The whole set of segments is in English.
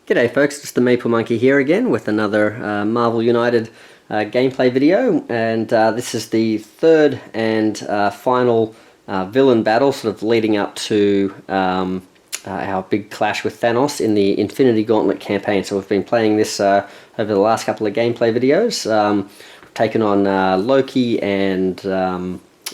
G'day folks, it's the Maple Monkey here again with another Marvel United gameplay video, and this is the third and final villain battle, sort of leading up to our big clash with Thanos in the Infinity Gauntlet campaign. So we've been playing this over the last couple of gameplay videos. We've taken on Loki and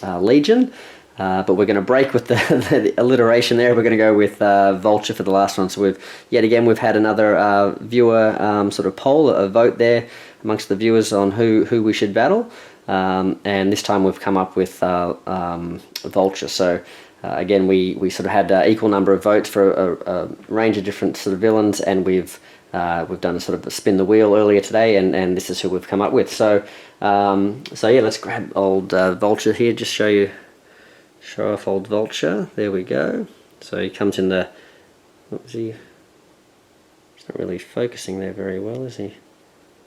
Legion. But we're going to break with the alliteration there. We're going to go with Vulture for the last one. So we've had another viewer sort of poll, a vote there amongst the viewers on who we should battle. And this time we've come up with Vulture. So again, we sort of had equal number of votes for a range of different sort of villains, and we've done a sort of a spin the wheel earlier today, and this is who we've come up with. So yeah, let's grab old Vulture here. Just show off old Vulture. There we go. So he comes in the... What was he? He's not really focusing there very well, is he?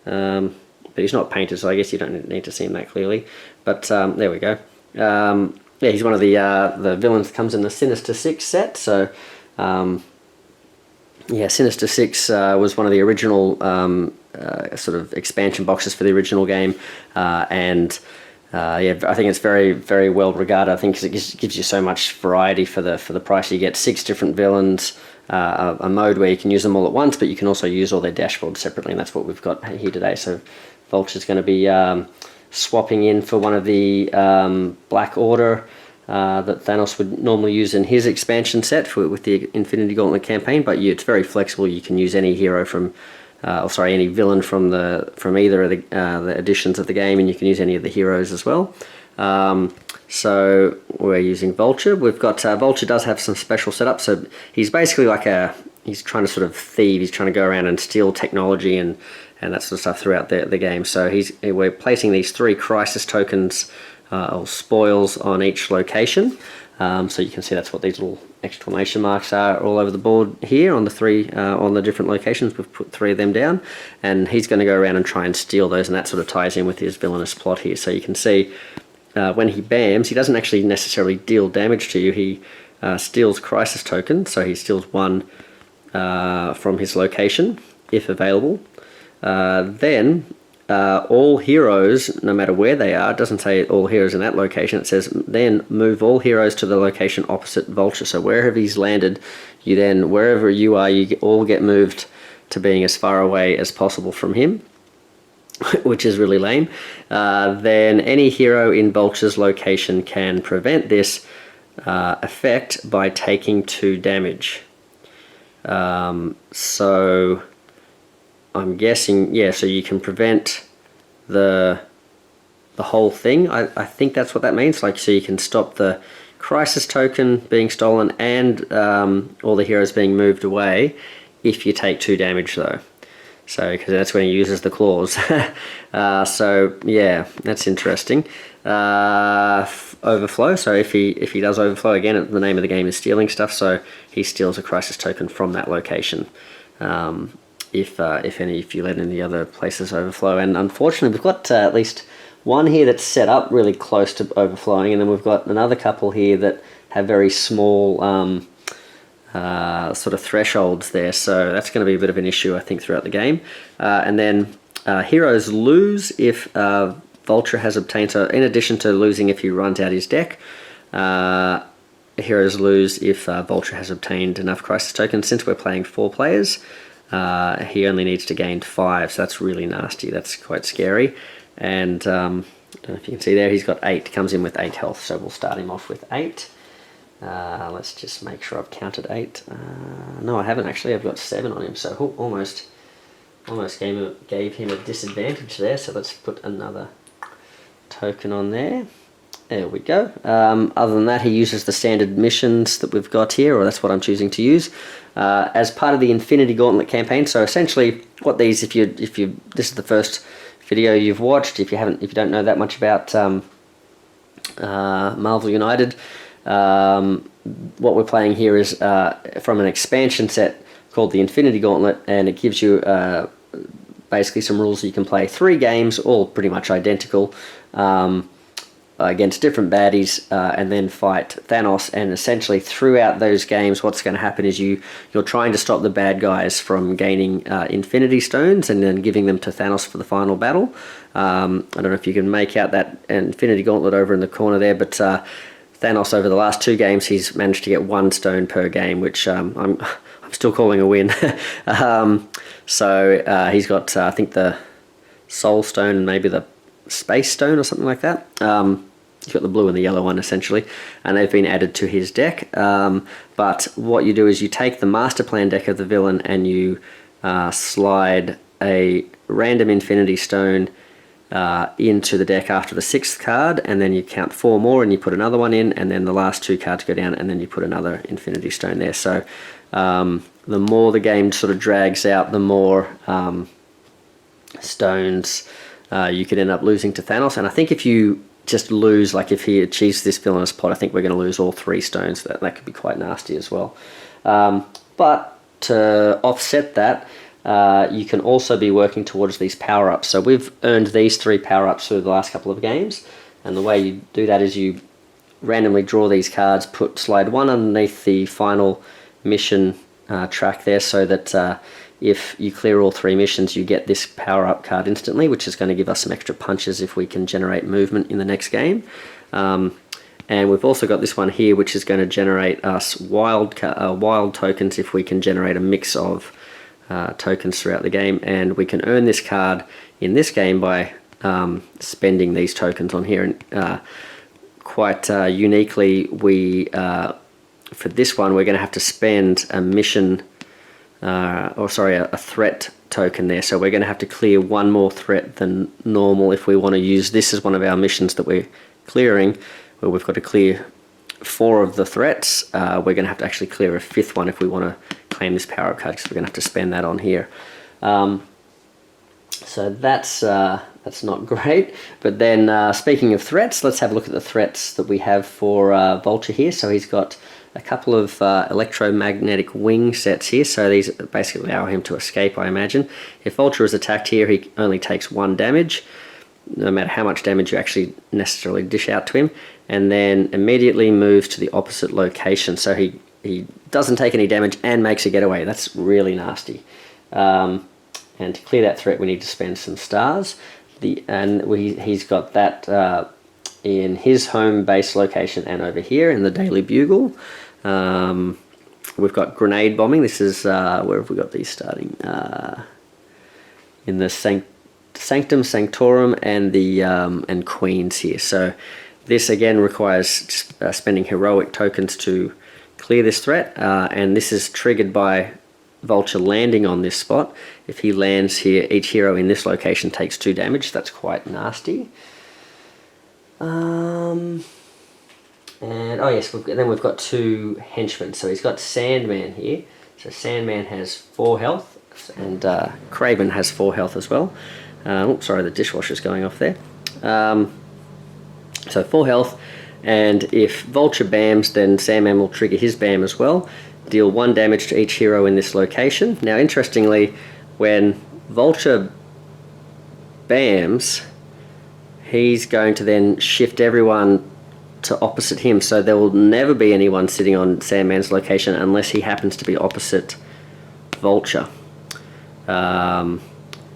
But he's not painted, so I guess you don't need to see him that clearly. But there we go. Yeah, he's one of the villains that comes in the Sinister Six set. So yeah, Sinister Six was one of the original sort of expansion boxes for the original game, and yeah, I think it's very, very well regarded. I think it gives you so much variety for the price. You get 6 different villains, a mode where you can use them all at once, but you can also use all their dashboards separately, and that's what we've got here today. So Vulture's going to be swapping in for one of the Black Order that Thanos would normally use in his expansion set with the Infinity Gauntlet campaign, but it's very flexible. You can use any hero from... any villain from either of the editions of the game, and you can use any of the heroes as well. So we're using Vulture. We've got Vulture does have some special setup. So he's basically like he's trying to sort of thieve. He's trying to go around and steal technology and that sort of stuff throughout the game. So we're placing these 3 crisis tokens or spoils on each location. So you can see that's what these little exclamation marks are all over the board here on the different locations. We've put 3 of them down, and he's going to go around and try and steal those, and that sort of ties in with his villainous plot here. So you can see when he bams, he doesn't actually necessarily deal damage to you. He steals crisis tokens, so he steals 1 from his location if available. Then all heroes, no matter where they are, it doesn't say all heroes in that location, it says then move all heroes to the location opposite Vulture. So wherever he's landed, wherever you are, you all get moved to being as far away as possible from him, which is really lame. Then any hero in Vulture's location can prevent this effect by taking 2 damage. So I'm guessing, yeah, so you can prevent the whole thing. I think that's what that means. Like, so you can stop the crisis token being stolen and all the heroes being moved away if you take 2 damage, though. So, because that's when he uses the claws. So, yeah, that's interesting. Overflow. So if he does overflow, again, the name of the game is stealing stuff. So he steals a crisis token from that location. If you let in the other places overflow. And unfortunately, we've got at least 1 here that's set up really close to overflowing, and then we've got another couple here that have very small sort of thresholds there. So that's going to be a bit of an issue, I think, throughout the game. And then heroes lose if Vulture has obtained... So in addition to losing if he runs out his deck, heroes lose if Vulture has obtained enough crisis tokens. Since we're playing 4 players... he only needs to gain 5, so that's really nasty. That's quite scary. And I don't know if you can see there, he's got 8. Comes in with 8 health, so we'll start him off with 8. Let's just make sure I've counted 8. No, I haven't actually. I've got 7 on him, so almost gave him a disadvantage there. So let's put another token on there. There we go. Other than that, he uses the standard missions that we've got here, or that's what I'm choosing to use, as part of the Infinity Gauntlet campaign. So essentially, what these, if this is the first video you've watched, if you don't know that much about Marvel United, what we're playing here is from an expansion set called the Infinity Gauntlet, and it gives you basically some rules. You can play 3 games, all pretty much identical. against different baddies and then fight Thanos. And essentially throughout those games, what's going to happen is you're trying to stop the bad guys from gaining Infinity Stones and then giving them to Thanos for the final battle. I don't know if you can make out that Infinity Gauntlet over in the corner there, but Thanos over the last 2 games, he's managed to get 1 stone per game, which I'm still calling a win. So he's got, I think, the Soul Stone and maybe the Space Stone or something like that. He's got the blue and the yellow one essentially, and they've been added to his deck. But what you do is you take the master plan deck of the villain and you slide a random Infinity Stone into the deck after the 6th card, and then you count 4 more and you put another one in, and then the last 2 cards go down, and then you put another Infinity Stone there. So the more the game sort of drags out, the more stones you could end up losing to Thanos. And I think if you just lose, like if he achieves this villainous pot, I think we're going to lose all 3 stones. That could be quite nasty as well. But to offset that, you can also be working towards these power-ups. So we've earned these 3 power-ups through the last couple of games, and the way you do that is you randomly draw these cards, slide 1 underneath the final mission track there, so that if you clear all 3 missions, you get this power-up card instantly, which is going to give us some extra punches if we can generate movement in the next game. And we've also got this one here, which is going to generate us wild tokens if we can generate a mix of tokens throughout the game. And we can earn this card in this game by spending these tokens on here. And quite uniquely, for this one, we're going to have to spend a mission... a threat token there. So we're going to have to clear 1 more threat than normal if we want to use this as one of our missions that we're clearing, where we've got to clear 4 of the threats. We're going to have to actually clear a 5th one if we want to claim this power-up card, because we're going to have to spend that on here. So that's not great. But then speaking of threats, let's have a look at the threats that we have for Vulture here. So he's got a couple of electromagnetic wing sets here, so these basically allow him to escape, I imagine. If Vulture is attacked here, he only takes 1 damage, no matter how much damage you actually necessarily dish out to him, and then immediately moves to the opposite location. So he doesn't take any damage and makes a getaway. That's really nasty. And to clear that threat, we need to spend some stars. He's got that in his home base location and over here in the Daily Bugle. We've got grenade bombing. This is where have we got these starting? In the Sanctum Sanctorum and the and Queens here. So this again requires spending heroic tokens to clear this threat, and this is triggered by Vulture landing on this spot. If he lands here, each hero in this location takes 2 damage. That's quite nasty. And oh yes, then we've got 2 henchmen. So he's got Sandman here. So Sandman has 4 health, and Kraven has 4 health as well. Oops, sorry, the dishwasher's going off there. So 4 health, and if Vulture bams, then Sandman will trigger his bam as well. Deal 1 damage to each hero in this location. Now, interestingly, when Vulture bams, he's going to then shift everyone to opposite him, so there will never be anyone sitting on Sandman's location unless he happens to be opposite Vulture. And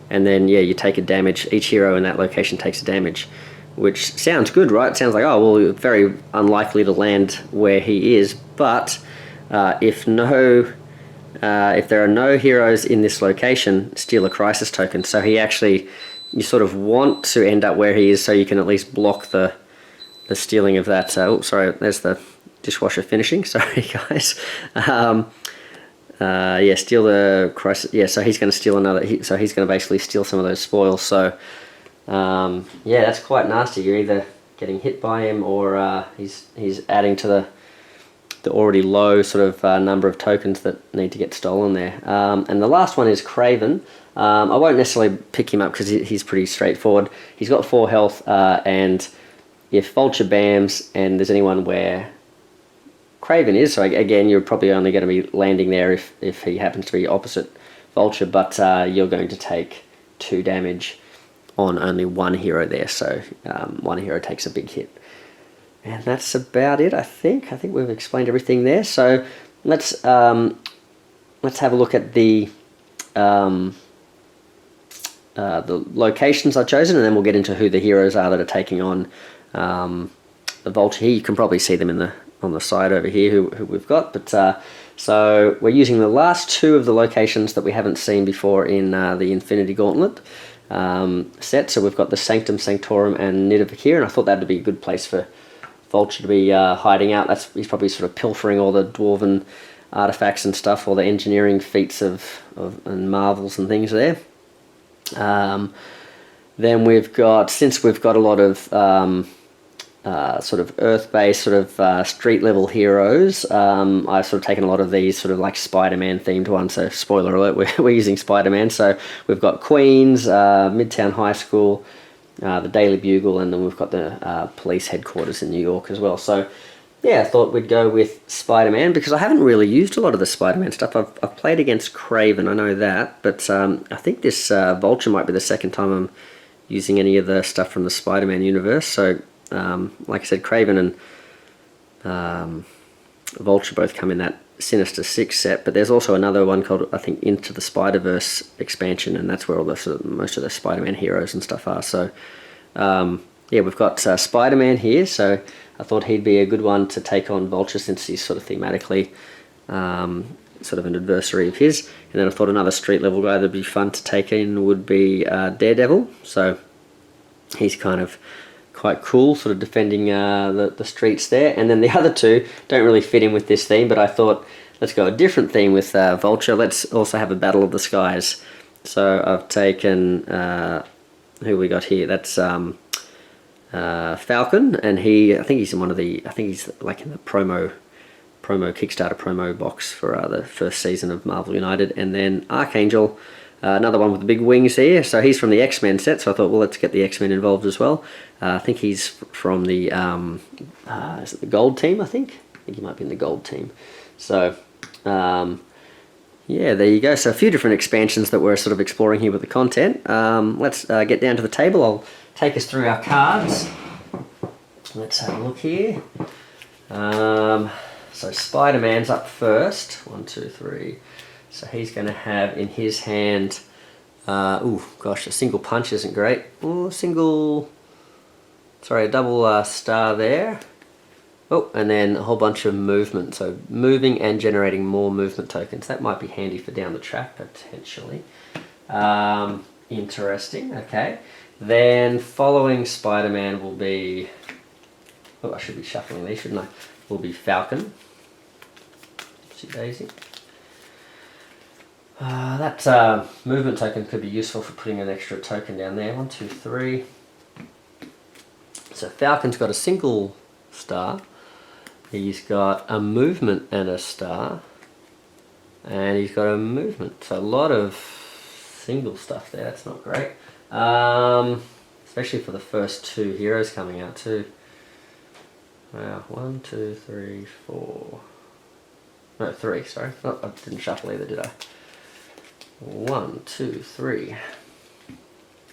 then, yeah, you take a damage. Each hero in that location takes a damage, which sounds good, right? It sounds like, oh, well, very unlikely to land where he is, but if there are no heroes in this location, steal a crisis token. So you sort of want to end up where he is, so you can at least block the stealing of that. Oh, sorry, there's the dishwasher finishing. Sorry, guys. Yeah, steal the crisis. Yeah, so he's going to steal another. So he's going to basically steal some of those spoils. So yeah, that's quite nasty. You're either getting hit by him, or he's adding to the already low sort of number of tokens that need to get stolen there. And the last one is Kraven. I won't necessarily pick him up because he's pretty straightforward. He's got 4 health, and if Vulture bams and there's anyone where Kraven is, so again, you're probably only going to be landing there if he happens to be opposite Vulture, but you're going to take 2 damage on only 1 hero there, so 1 hero takes a big hit. And that's about it, I think. I think we've explained everything there. So let's have a look at the locations I've chosen, and then we'll get into who the heroes are that are taking on the Vulture here. You can probably see them on the side over here who we've got. But so we're using the last two of the locations that we haven't seen before in the Infinity Gauntlet set. So we've got the Sanctum Sanctorum and Nidavellir here, and I thought that'd be a good place for Vulture to be hiding out. He's probably sort of pilfering all the dwarven artifacts and stuff, all the engineering feats and marvels and things there. Then since we've got a lot of sort of earth-based, sort of street-level heroes, I've sort of taken a lot of these sort of like Spider-Man themed ones. So spoiler alert, we're using Spider-Man. So we've got Queens, Midtown High School, the Daily Bugle, and then we've got the police headquarters in New York as well. So yeah, I thought we'd go with Spider-Man because I haven't really used a lot of the Spider-Man stuff. I've played against Kraven, I know that, but I think this Vulture might be the second time I'm using any of the stuff from the Spider-Man universe. So like I said, Kraven and Vulture both come in that Sinister Six set, but there's also another one called, I think, Into the Spider-Verse expansion, and that's where all the most of the Spider-Man heroes and stuff are. So yeah, we've got Spider-Man here, so I thought he'd be a good one to take on Vulture since he's sort of thematically sort of an adversary of his. And then I thought another street level guy that'd be fun to take in would be Daredevil. So he's kind of quite cool, sort of defending the streets there. And then the other two don't really fit in with this theme, but I thought let's go a different theme with Vulture. Let's also have a Battle of the Skies. So I've taken who we got here. That's Falcon, and I think he's like in the promo Kickstarter promo box for the first season of Marvel United. And then Archangel, another one with the big wings here. So he's from the X-Men set, so I thought, well, let's get the X-Men involved as well. I think he's from the is it the Gold Team? I think he might be in the Gold Team. So yeah, there you go. So a few different expansions that we're sort of exploring here with the content. Let's get down to the table. I'll take us through our cards. Let's have a look here. So Spider-Man's up first. 1, 2, 3. So he's going to have in his hand, oh gosh, a single punch isn't great. Oh, a double star there. Oh, and then a whole bunch of movement. So moving and generating more movement tokens. That might be handy for down the track, potentially. Interesting, okay. Then following Spider-Man will be, oh, I should be shuffling these, shouldn't I? Will be Falcon. Oopsie daisy. That movement token could be useful for putting an extra token down there. 1, 2, 3. So Falcon's got a single star. He's got a movement and a star. And he's got a movement. So a lot of single stuff there. That's not great. Especially for the first two heroes coming out too. Wow, 1, 2, 3, 4. No, 3, sorry. Oh, I didn't shuffle either, did I? 1, 2, 3.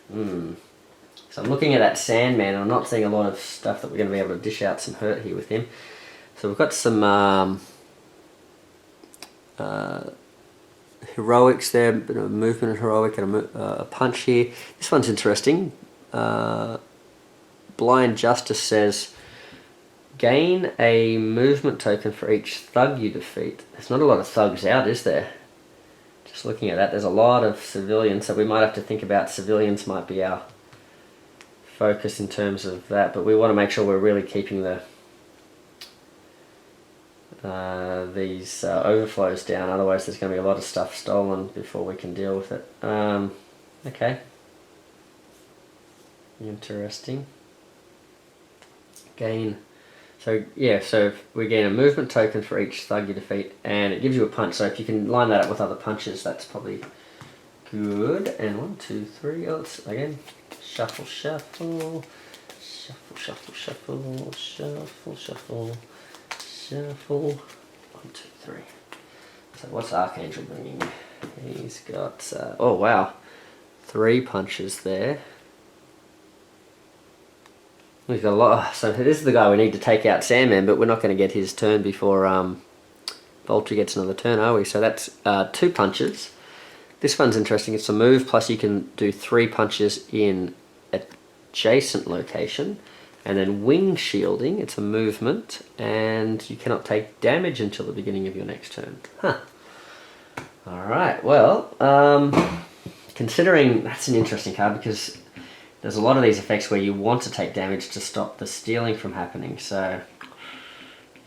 So I'm looking at that Sandman, and I'm not seeing a lot of stuff that we're going to be able to dish out some hurt here with him. So we've got some heroics there, a bit of movement and heroic, and a punch here. This one's interesting. Blind Justice says, gain a movement token for each thug you defeat. There's not a lot of thugs out, is there? Just looking at that, there's a lot of civilians, so we might have to think about civilians might be our focus in terms of that, but we want to make sure we're really keeping these overflows down, otherwise there's going to be a lot of stuff stolen before we can deal with it. Okay. Interesting. Gain. So yeah, so we gain a movement token for each thug you defeat, and it gives you a punch. So if you can line that up with other punches, that's probably good. And 1, 2, 3. Oh, let's again shuffle, shuffle, shuffle, shuffle, shuffle, shuffle, shuffle, shuffle. 1, 2, 3. So what's Archangel bringing? He's got oh wow, 3 punches there. We've got a lot. So this is the guy we need to take out, Sandman, but we're not going to get his turn before Vulture gets another turn, are we? So that's 2 punches. This one's interesting. It's a move, plus you can do 3 punches in adjacent location. And then wing shielding, it's a movement, and you cannot take damage until the beginning of your next turn. Huh. Alright, well, considering that's an interesting card because there's a lot of these effects where you want to take damage to stop the stealing from happening, so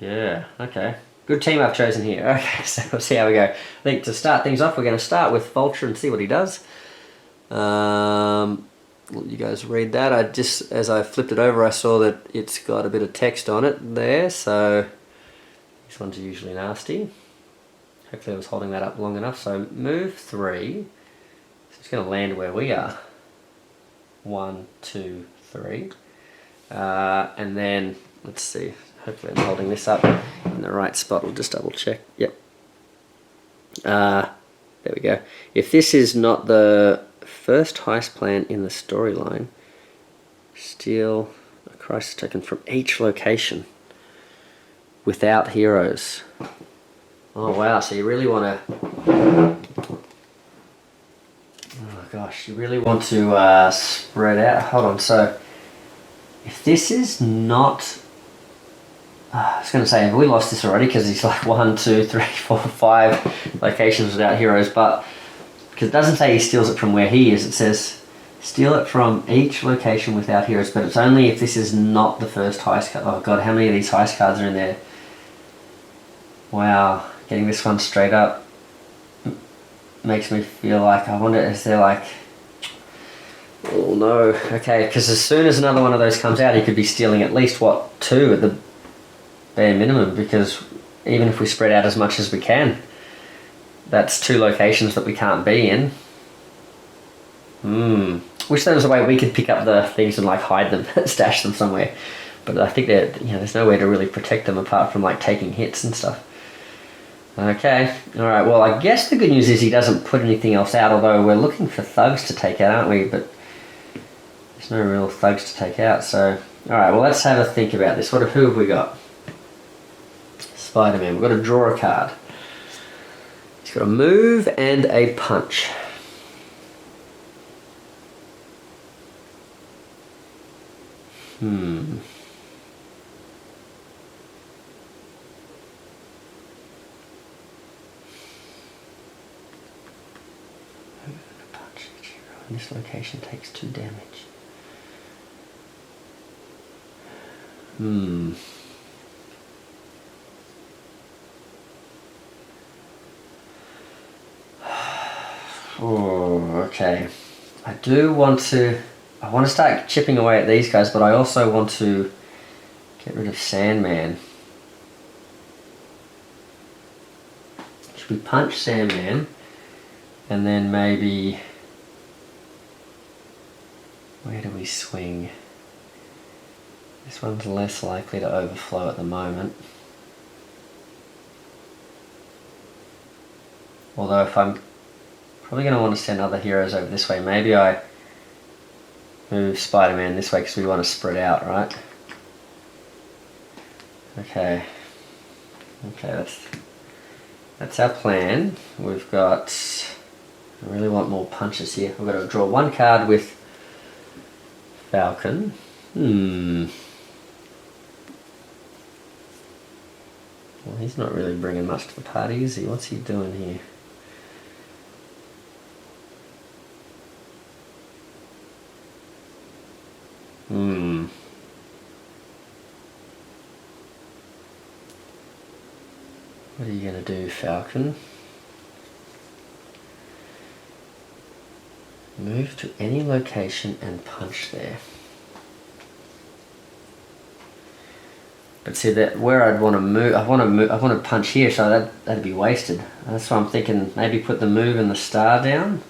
yeah, okay. Good team I've chosen here. Okay, so we'll see how we go. I think to start things off, we're going to start with Vulture and see what he does. Let you guys read that. I just, as I flipped it over, I saw that it's got a bit of text on it there, so these ones are usually nasty. Hopefully I was holding that up long enough. So move 3. So it's going to land where we are. 1, 2, 3. And then, let's see. Hopefully I'm holding this up in the right spot. We'll just double check. Yep. There we go. If this is not the first heist plan in the storyline, steal a crisis token from each location without heroes. Oh wow, so you really want to... Oh gosh, you really want to spread out. Hold on, so if this is not... I was going to say, have we lost this already? Because he's like 1, 2, 3, 4, 5 locations without heroes, but because it doesn't say he steals it from where he is, it says steal it from each location without heroes, but it's only if this is not the first heist card. Oh god, how many of these heist cards are in there? Wow, getting this one straight up makes me feel like, I wonder, is there like... Oh no, okay, because as soon as another one of those comes out, he could be stealing at least, what, 2 at the bare minimum, because even if we spread out as much as we can, that's 2 locations that we can't be in. Wish there was a way we could pick up the things and like hide them, stash them somewhere. But I think that, you know, there's no way to really protect them apart from like taking hits and stuff. Okay, alright, well I guess the good news is he doesn't put anything else out, although we're looking for thugs to take out, aren't we? But there's no real thugs to take out, so... Alright, well let's have a think about this. Who have we got? Spider-Man. We've got to draw a card. He's got a move and a punch. This location takes 2 damage. Oh, okay. I want to start chipping away at these guys, but I also want to get rid of Sandman. Should we punch Sandman? And then maybe... Where do we swing? This one's less likely to overflow at the moment. Although if I'm probably going to want to send other heroes over this way, maybe I move Spider-Man this way because we want to spread out, right? Okay. Okay, that's our plan. We've got... I really want more punches here. We've got to draw 1 card with Falcon. Well, he's not really bringing much to the party, is he? What's he doing here? What are you going to do, Falcon? Move to any location and punch there. But see that where I'd want to move, I want to punch here, so that'd be wasted. That's why I'm thinking maybe put the move and the star down.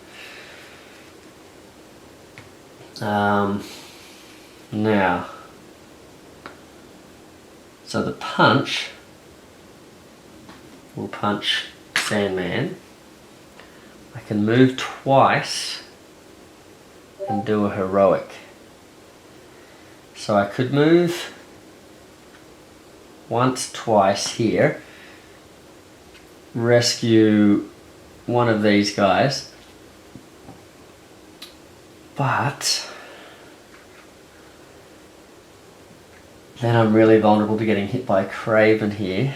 Now, so the punch will punch Sandman. I can move twice and do a heroic. So I could move once, twice here, rescue one of these guys, but then I'm really vulnerable to getting hit by Craven here.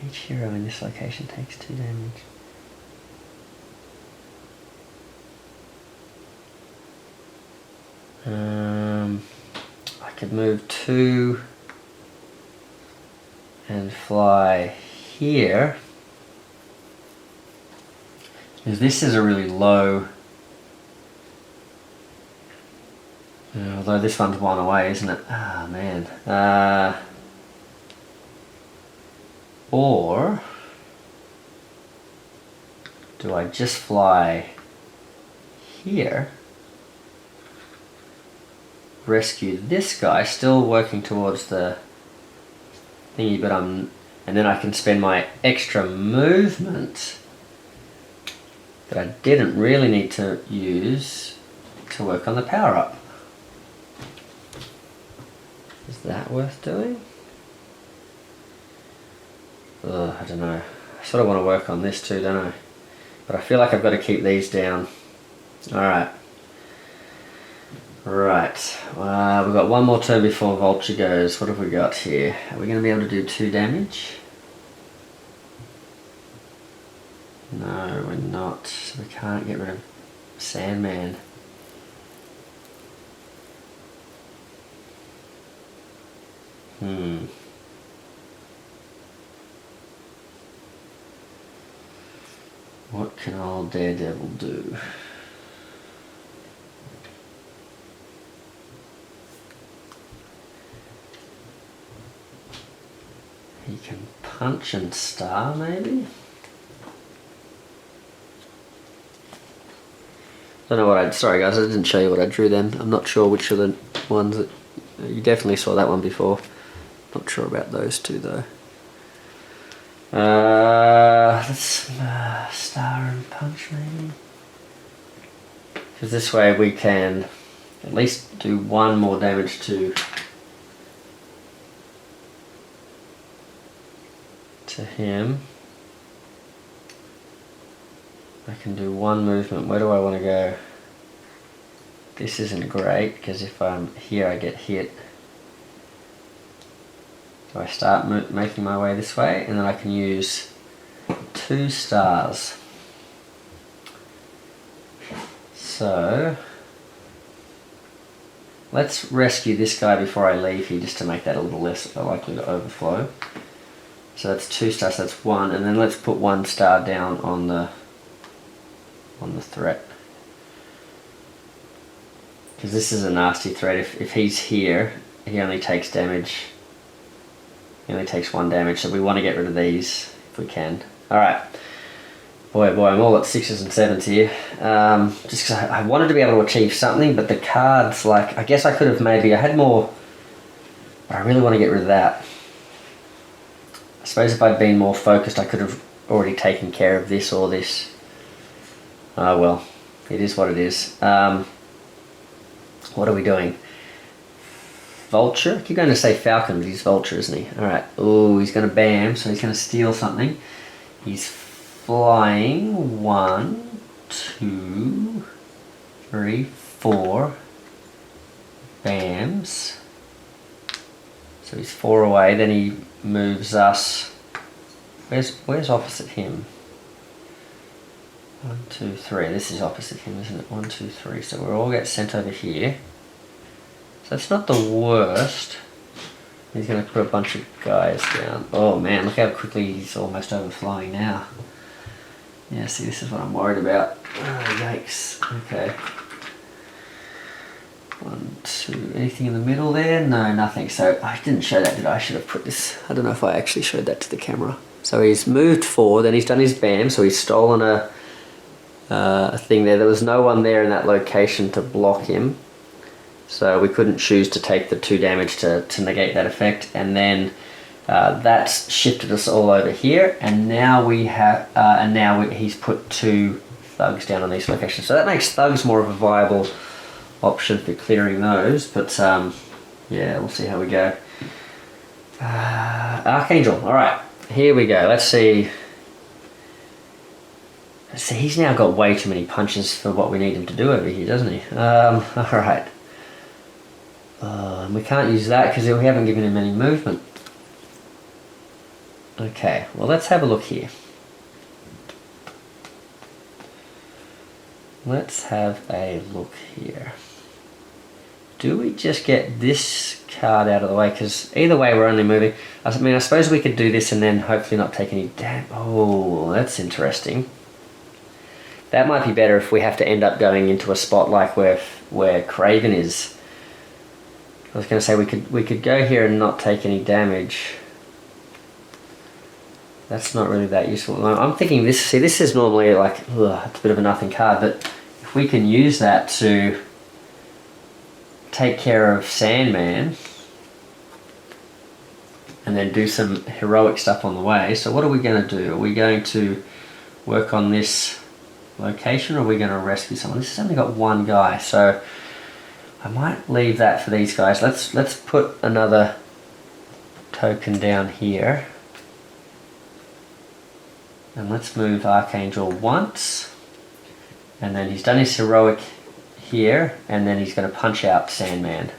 Each hero in this location takes 2 damage. I could move 2 and fly here. Because this is a really low, although this one's 1 away, isn't it? Ah, man. Or do I just fly here, rescue this guy, still working towards the thingy, but and then I can spend my extra movement that I didn't really need to use to work on the power-up. Is that worth doing? Ugh, I don't know. I sort of want to work on this too, don't I? But I feel like I've got to keep these down. Alright. Right. We've got one more turn before Vulture goes. What have we got here? Are we going to be able to do 2 damage? No, we're not. So we can't get rid of Sandman. What can old Daredevil do? He can punch and star, maybe? I don't know what sorry guys, I didn't show you what I drew then. I'm not sure which of the ones that... You definitely saw that one before. Not sure about those two though. Let's star and punch maybe? Because this way we can at least do 1 more damage to him. I can do 1 movement. Where do I want to go? This isn't great because if I'm here I get hit. So I start making my way this way, and then I can use 2 stars. So let's rescue this guy before I leave here, just to make that a little less likely to overflow. So that's 2 stars, so that's 1, and then let's put 1 star down on the threat. Because this is a nasty threat. If he's here, he only takes damage. He only takes 1 damage, so we want to get rid of these if we can. Alright. Boy, I'm all at 6s and 7s here. Just because I wanted to be able to achieve something, but the cards, like, I guess I could have maybe... I had more... But I really want to get rid of that. I suppose if I'd been more focused, I could have already taken care of this or this. Oh well, it is what it is. What are we doing? Vulture? I keep going to say Falcon, but he's Vulture, isn't he? Alright. Oh, he's going to bam, so he's going to steal something. He's flying 1, 2, 3, 4 bams. So he's 4 away, then he moves us. Where's opposite him? 1, 2, 3. This is opposite him, isn't it? 1, 2, 3. So we'll all get sent over here. So it's not the worst. He's going to put a bunch of guys down. Oh man, look how quickly he's almost overflowing now. Yeah, see, this is what I'm worried about. Oh, yikes. Okay. 1, 2. Anything in the middle there? No, nothing. So I didn't show that, did I? I should have put this. I don't know if I actually showed that to the camera. So he's moved 4, then he's done his bam, so he's stolen a thing there. There was no one there in that location to block him. So we couldn't choose to take the 2 damage to negate that effect. And then that's shifted us all over here. And now we have, he's put 2 thugs down on these locations. So that makes thugs more of a viable option for clearing those. But Yeah, we'll see how we go. Archangel, alright, here we go. Let's see. See, he's now got way too many punches for what we need him to do over here, doesn't he? Alright. And we can't use that because we haven't given him any movement. Okay, well let's have a look here. Let's have a look here. Do we just get this card out of the way? Because either way we're only moving. I mean, I suppose we could do this and then hopefully not take any damage. Oh, that's interesting. That might be better if we have to end up going into a spot like where Craven is. I was going to say we could go here and not take any damage. That's not really that useful. I'm thinking this. See, this is normally like it's a bit of a nothing card, but if we can use that to take care of Sandman and then do some heroic stuff on the way. So what are we going to do? Are we going to work on this location, or are we going to rescue someone? This has only got one guy, so I might leave that for these guys. Let's put another token down here, and let's move Archangel once, and then he's done his heroic here, and then he's going to punch out Sandman.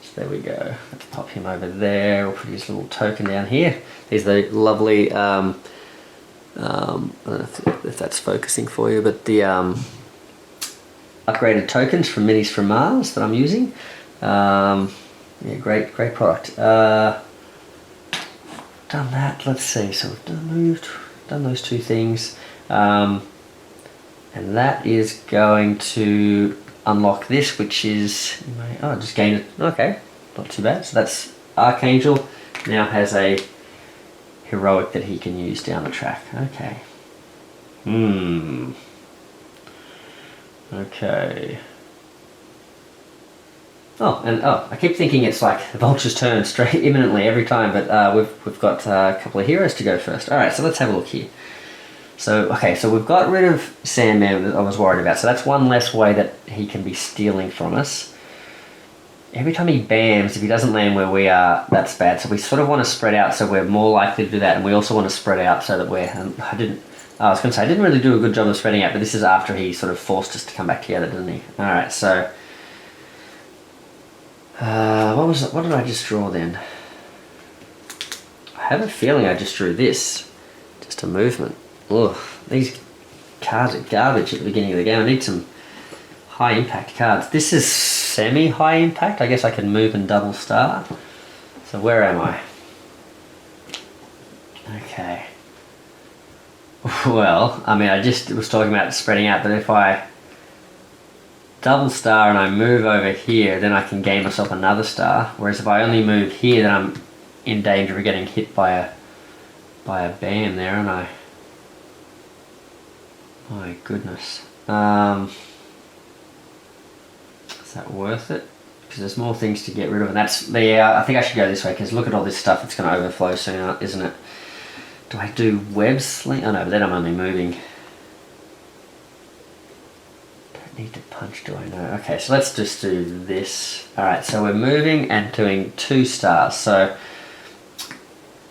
So there we go. Let's pop him over there. We'll put his little token down here. These are the lovely I don't know if that's focusing for you, but the upgraded tokens from Minis from Mars that I'm using. Yeah, great product. Done that. Let's see. So we've done those two things, and that is going to unlock this, which is just gain it. Okay, not too bad. So that's Archangel now has a heroic that he can use down the track. Okay. Okay. I keep thinking it's like Vulture's turn straight imminently every time, but we've got a couple of heroes to go first. All right, so let's have a look here. So so we've got rid of Sandman that I was worried about. So that's one less way that he can be stealing from us. Every time he bams, if he doesn't land where we are, that's bad. So we sort of want to spread out so we're more likely to do that, and we also want to spread out so that we're... I was going to say, I didn't really do a good job of spreading out, but this is after he sort of forced us to come back together, didn't he? Alright, so... what did I just draw then? I have a feeling I just drew this. Just a movement. Ugh, these cards are garbage at the beginning of the game. I need some high impact cards. This is semi-high impact. I guess I can move and double star. So where am I? Okay. Well, I mean, I just was talking about spreading out, but if I double star and I move over here, then I can gain myself another star. Whereas if I only move here, then I'm in danger of getting hit by a bam there, aren't I? My goodness. Is that worth it? Because there's more things to get rid of, and that's I think I should go this way, because look at all this stuff that's going to overflow soon, isn't it? Do I do web sling? Oh no, but then I'm only moving. Don't need to punch, do I know? Okay, so let's just do this. Alright, so we're moving and doing 2 stars. So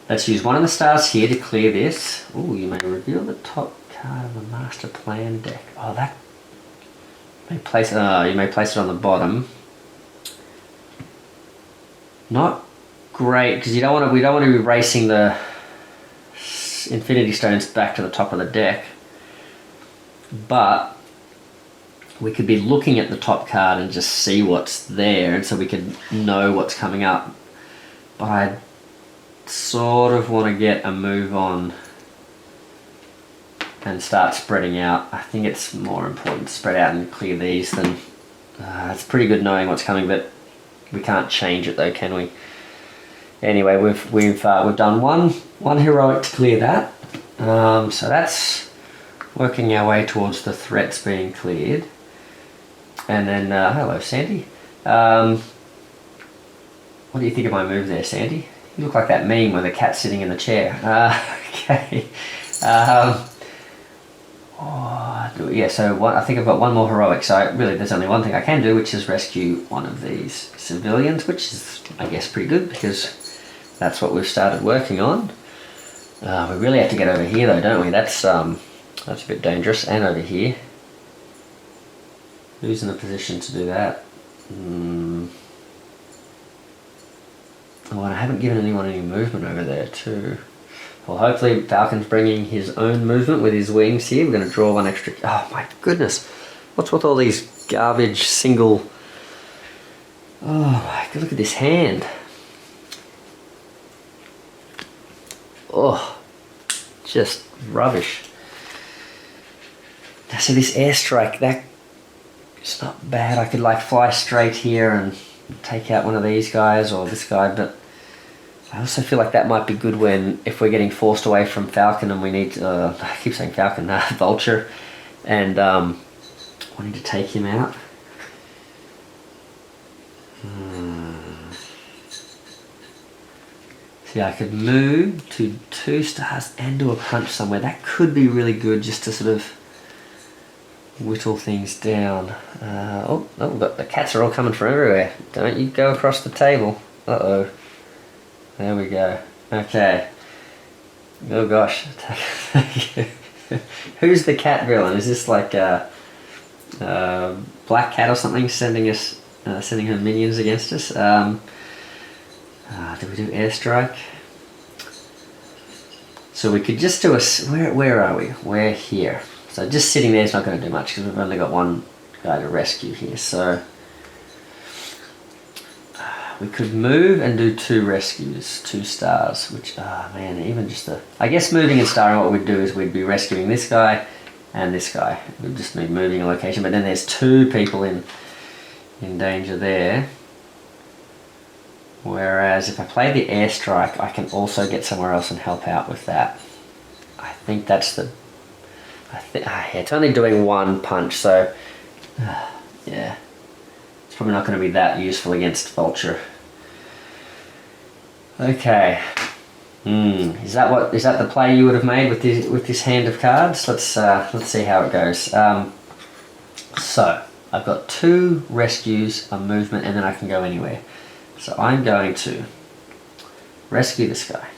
let's use one of the stars here to clear this. Ooh, you may reveal the top card of the master plan deck. Oh, that... You may place it on the bottom. Not great, because we don't want to be racing the Infinity Stones back to the top of the deck. But we could be looking at the top card and just see what's there, and so we could know what's coming up. But I sort of want to get a move on and start spreading out. I think it's more important to spread out and clear these than... it's pretty good knowing what's coming, but we can't change it though, can we? Anyway, we've done one heroic to clear that. So that's working our way towards the threats being cleared. And then, hello Sandy. What do you think of my move there, Sandy? You look like that meme where the cat's sitting in the chair. Okay. Yeah, so I think I've got one more heroic, so really there's only one thing I can do, which is rescue one of these civilians, which is, I guess, pretty good, because that's what we've started working on. We really have to get over here, though, don't we? That's a bit dangerous, and over here. Who's in a position to do that? Oh, and I haven't given anyone any movement over there, too. Well, hopefully Falcon's bringing his own movement with his wings here. We're going to draw one extra... Oh, my goodness. What's with all these garbage single... Oh, my God, look at this hand. Oh, just rubbish. See, this airstrike, it's not bad. I could, like, fly straight here and take out one of these guys or this guy, but... I also feel like that might be good if we're getting forced away from Falcon and we need to, I keep saying Falcon, Vulture, and wanting to take him out. See, I could move to 2 stars and do a punch somewhere. That could be really good just to sort of whittle things down. The cats are all coming from everywhere. Don't you go across the table. Uh-oh. There we go. Okay. Oh gosh. Who's the cat villain? Is this like a black cat or something sending her minions against us? Do we do airstrike? So we could just do where are we? We're here. So just sitting there is not going to do much because we've only got one guy to rescue here. So we could move and do 2 rescues, 2 stars, which, man, even just I guess moving and starring, what we'd do is we'd be rescuing this guy and this guy. We'd just be moving a location, but then there's 2 people in danger there. Whereas if I play the airstrike, I can also get somewhere else and help out with that. I think that's it's only doing 1 punch, so, yeah. Probably not going to be that useful against Vulture. Okay. Is that the play you would have made with this hand of cards? Let's see how it goes. So I've got 2 rescues, a movement, and then I can go anywhere. So I'm going to rescue this guy.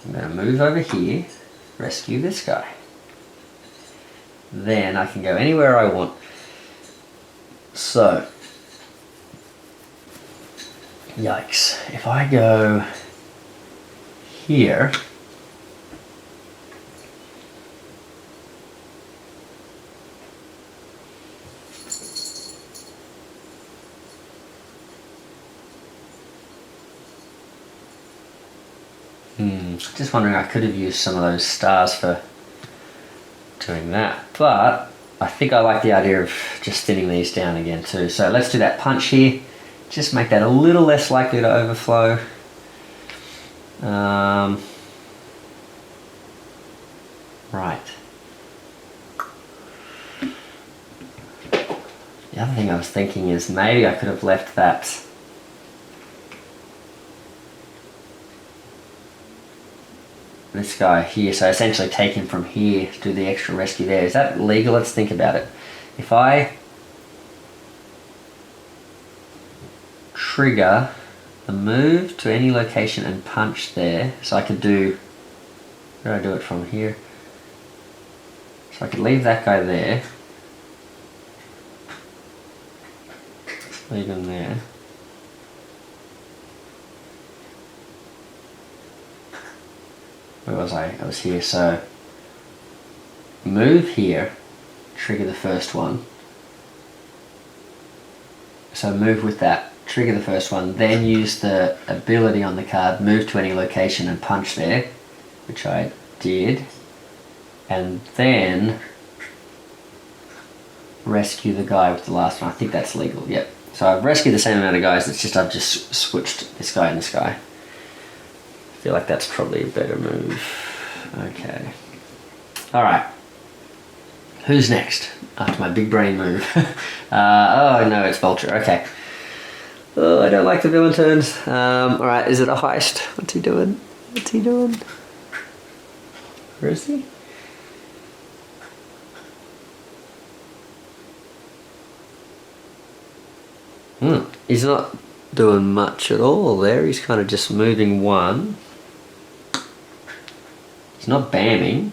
I'm going to move over here, rescue this guy. Then I can go anywhere I want. So, yikes, if I go here, just wondering, I could have used some of those stars for doing that, but I think I like the idea of just thinning these down again too. So let's do that punch here. Just make that a little less likely to overflow. Right. The other thing I was thinking is maybe I could have left this guy here, so essentially take him from here to do the extra rescue there. Is that legal? Let's think about it. If I trigger the move to any location and punch there, so I could do, where do I do it from here? So I could leave that guy there, leave him there. Where was I? I was here, so move here, trigger the first one. So move with that, trigger the first one, then use the ability on the card, move to any location and punch there, which I did, and then rescue the guy with the last one. I think that's legal, yep. So I've rescued the same amount of guys, it's just I've just switched this guy and this guy. I feel like that's probably a better move. Okay. Alright. Who's next? After my big brain move. Oh no, it's Vulture. Okay. Oh, I don't like the villain turns. Alright, is it a heist? What's he doing? What's he doing? Where is he? He's not doing much at all there. He's kind of just moving one. He's not bamming.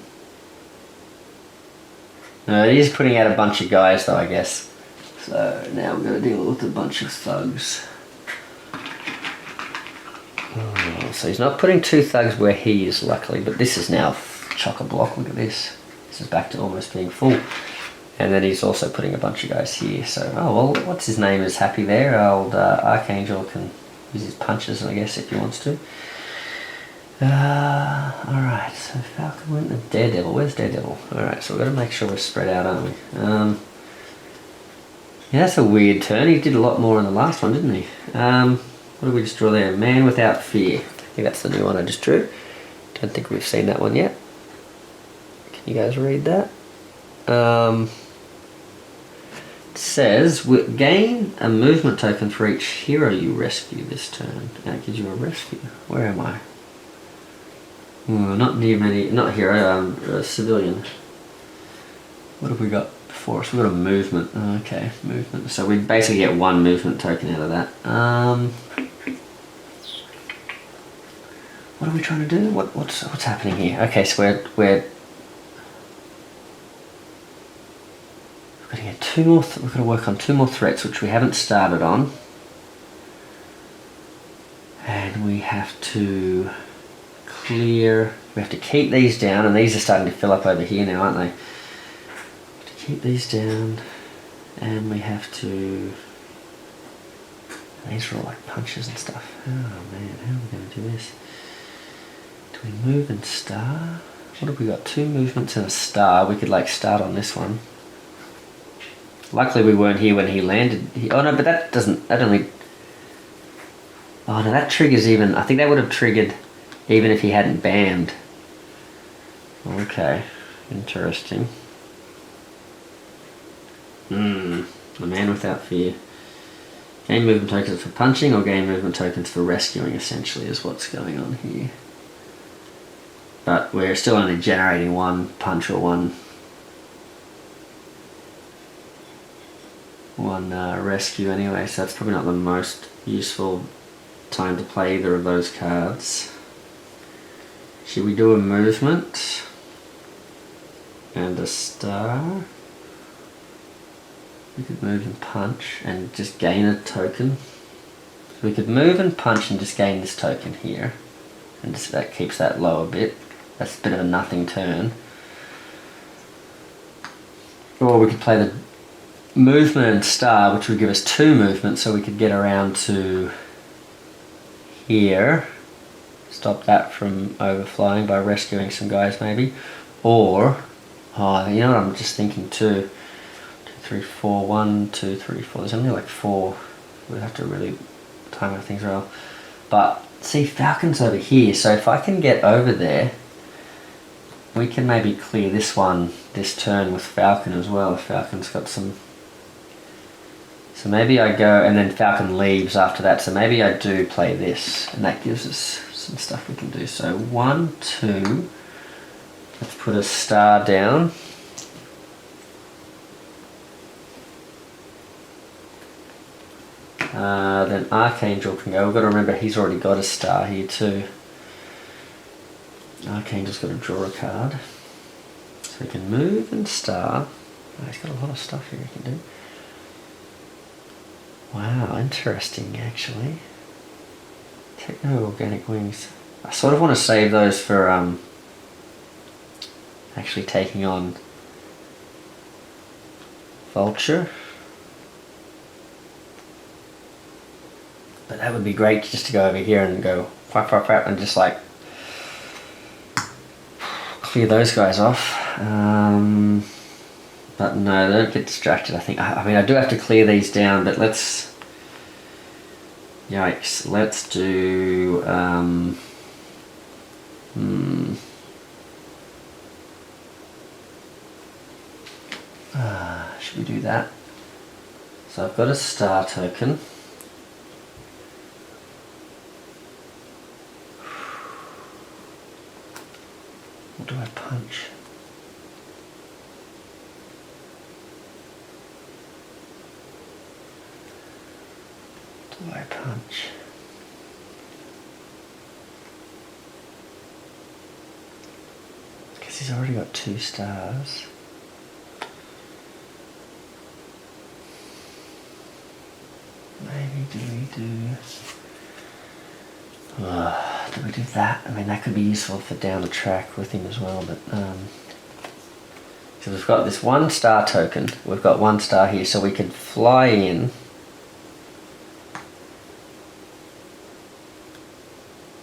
No, he is putting out a bunch of guys though, I guess. So now we're going to deal with a bunch of thugs. Oh, so he's not putting 2 thugs where he is, luckily, but this is now chock-a-block. Look at this. This is back to almost being full. And then he's also putting a bunch of guys here. So, oh well, what's his name is happy there. Old Archangel can use his punches, I guess, if he wants to. Alright, so Falcon went to Daredevil. Where's Daredevil? Alright, so we've got to make sure we're spread out, aren't we? Yeah, that's a weird turn. He did a lot more in the last one, didn't he? What did we just draw there? Man Without Fear. I think that's the new one I just drew. Don't think we've seen that one yet. Can you guys read that? It says, gain a movement token for each hero you rescue this turn. And it gives you a rescue. Where am I? Not near many, not hero, civilian. What have we got before us? We've got a movement. Okay, movement. So we basically get 1 movement token out of that. What are we trying to do? What's happening here? Okay, so we're going to get 2 more. We're going to work on 2 more threats, which we haven't started on, and we have to clear. We have to keep these down, and these are starting to fill up over here now, aren't they? To keep these down, and we have to. These are all like punches and stuff. Oh man, how are we going to do this? Do we move and star? What have we got? 2 movements and a star. We could like start on this one. Luckily we weren't here when he landed. Oh no, but that doesn't, that only... Oh no, that triggers even, I think that would have triggered even if he hadn't banned. Okay, interesting. The Man Without Fear. Gain movement tokens for punching or gain movement tokens for rescuing, essentially, is what's going on here. But we're still only generating 1 punch or one rescue anyway, so that's probably not the most useful time to play either of those cards. Should we do a movement and a star? We could move and punch and just gain a token. So we could move and punch and just gain this token here, and just, that keeps that low a bit. That's a bit of a nothing turn. Or we could play the movement and star, which would give us 2 movements, so we could get around to here, stop that from overflowing by rescuing some guys maybe. Or, oh, you know what I'm just thinking too, 2, 3, 4, 1, 2, 3, 4, there's only like 4, we'd have to really time our things well. But see, Falcon's over here, so if I can get over there, we can maybe clear this one this turn with Falcon as well, if Falcon's got some. So maybe I go, and then Falcon leaves after that, so maybe I do play this, and that gives us some stuff we can do. So 1, 2, let's put a star down. Then Archangel can go. We've got to remember he's already got a star here too. Archangel's got to draw a card. So he can move and star. Oh, he's got a lot of stuff here he can do. Wow, interesting actually. Techno-organic wings. I sort of want to save those for actually taking on Vulture. But that would be great just to go over here and go whap whap whap and just like clear those guys off. But no, don't get distracted. I think, I mean, I do have to clear these down, but let's, yikes, let's do, should we do that? So I've got a star token. What do I punch? Why punch? Because he's already got 2 stars. Maybe do we do that? I mean, that could be useful for down the track with him as well, but so we've got this 1 star token. We've got 1 star here, so we could fly in,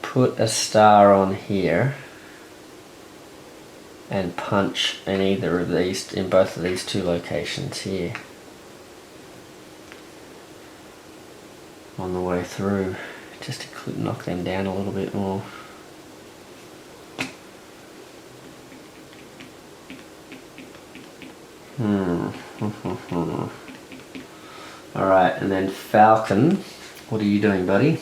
put a star on here, and punch in either of these, in both of these 2 locations here on the way through, just to knock them down a little bit more. Alright, and then Falcon, what are you doing, buddy?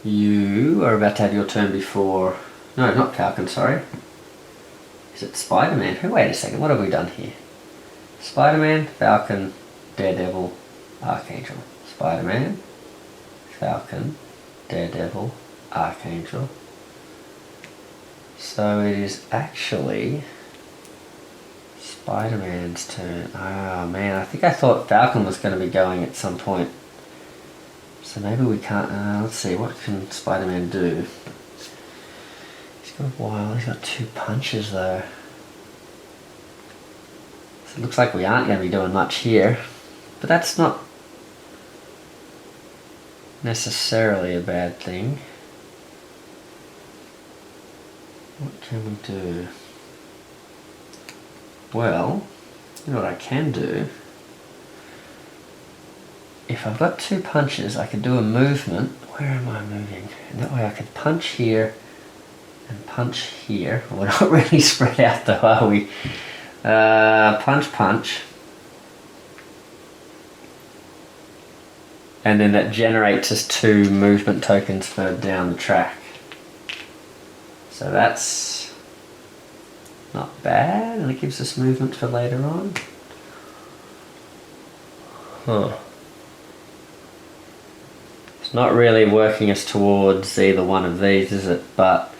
You are about to have your turn before... No, not Falcon, sorry. Is it Spider-Man? Wait a second, what have we done here? Spider-Man, Falcon, Daredevil, Archangel. Spider-Man, Falcon, Daredevil, Archangel. So it is actually Spider-Man's turn. Oh man, I think I thought Falcon was going to be going at some point. So maybe we can't... let's see, what can Spider-Man do? He's got a while, he's got 2 punches though. So it looks like we aren't going to be doing much here. But that's not necessarily a bad thing. What can we do? Well, you know what I can do? If I've got 2 punches, I could do a movement. Where am I moving? And that way I could punch here and punch here. We're not really spread out though, are we? Punch, punch. And then that generates us 2 movement tokens further down the track. So that's not bad, and it gives us movement for later on. Huh. It's not really working us towards either one of these, is it? But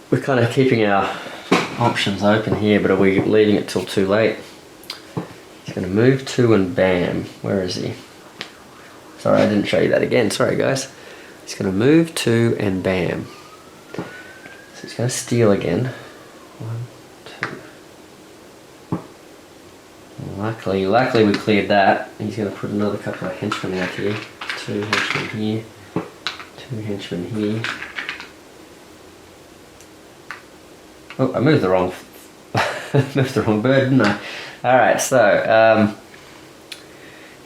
we're kind of keeping our options open here, but are we leaving it till too late? He's going to move 2 and bam. Where is he? Sorry, I didn't show you that again. Sorry, guys. He's going to move 2 and bam. So he's going to steal again. 1, 2. Luckily we cleared that. He's going to put another couple of henchmen out here. 2 henchmen here. 2 henchmen here. Oh, I moved the wrong bird, didn't I? Alright, so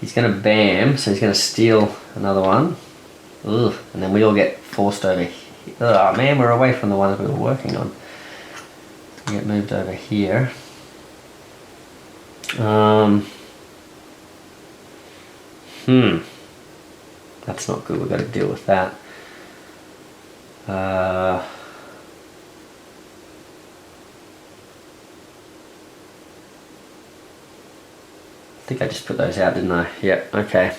he's going to bam, so he's going to steal another one. Ugh, and then we all get forced over here. Oh man, we're away from the ones we were working on. We get moved over here. That's not good, we've got to deal with that. I think I just put those out, didn't I? Yep, okay.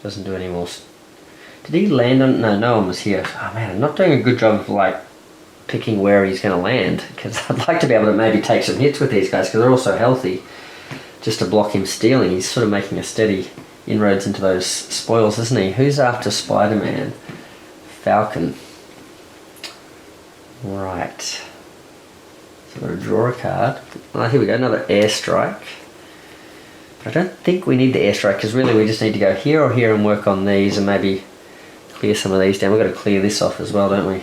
Doesn't do any more. Did he land on... No one was here. Oh man, I'm not doing a good job of like picking where he's going to land, because I'd like to be able to maybe take some hits with these guys because they're all so healthy, just to block him stealing. He's sort of making a steady inroads into those spoils, isn't he? Who's after Spider-Man? Falcon. Right. So we're going to draw a card. Oh, here we go, another airstrike. But I don't think we need the airstrike, because really we just need to go here or here and work on these and maybe clear some of these down. We've got to clear this off as well, don't we?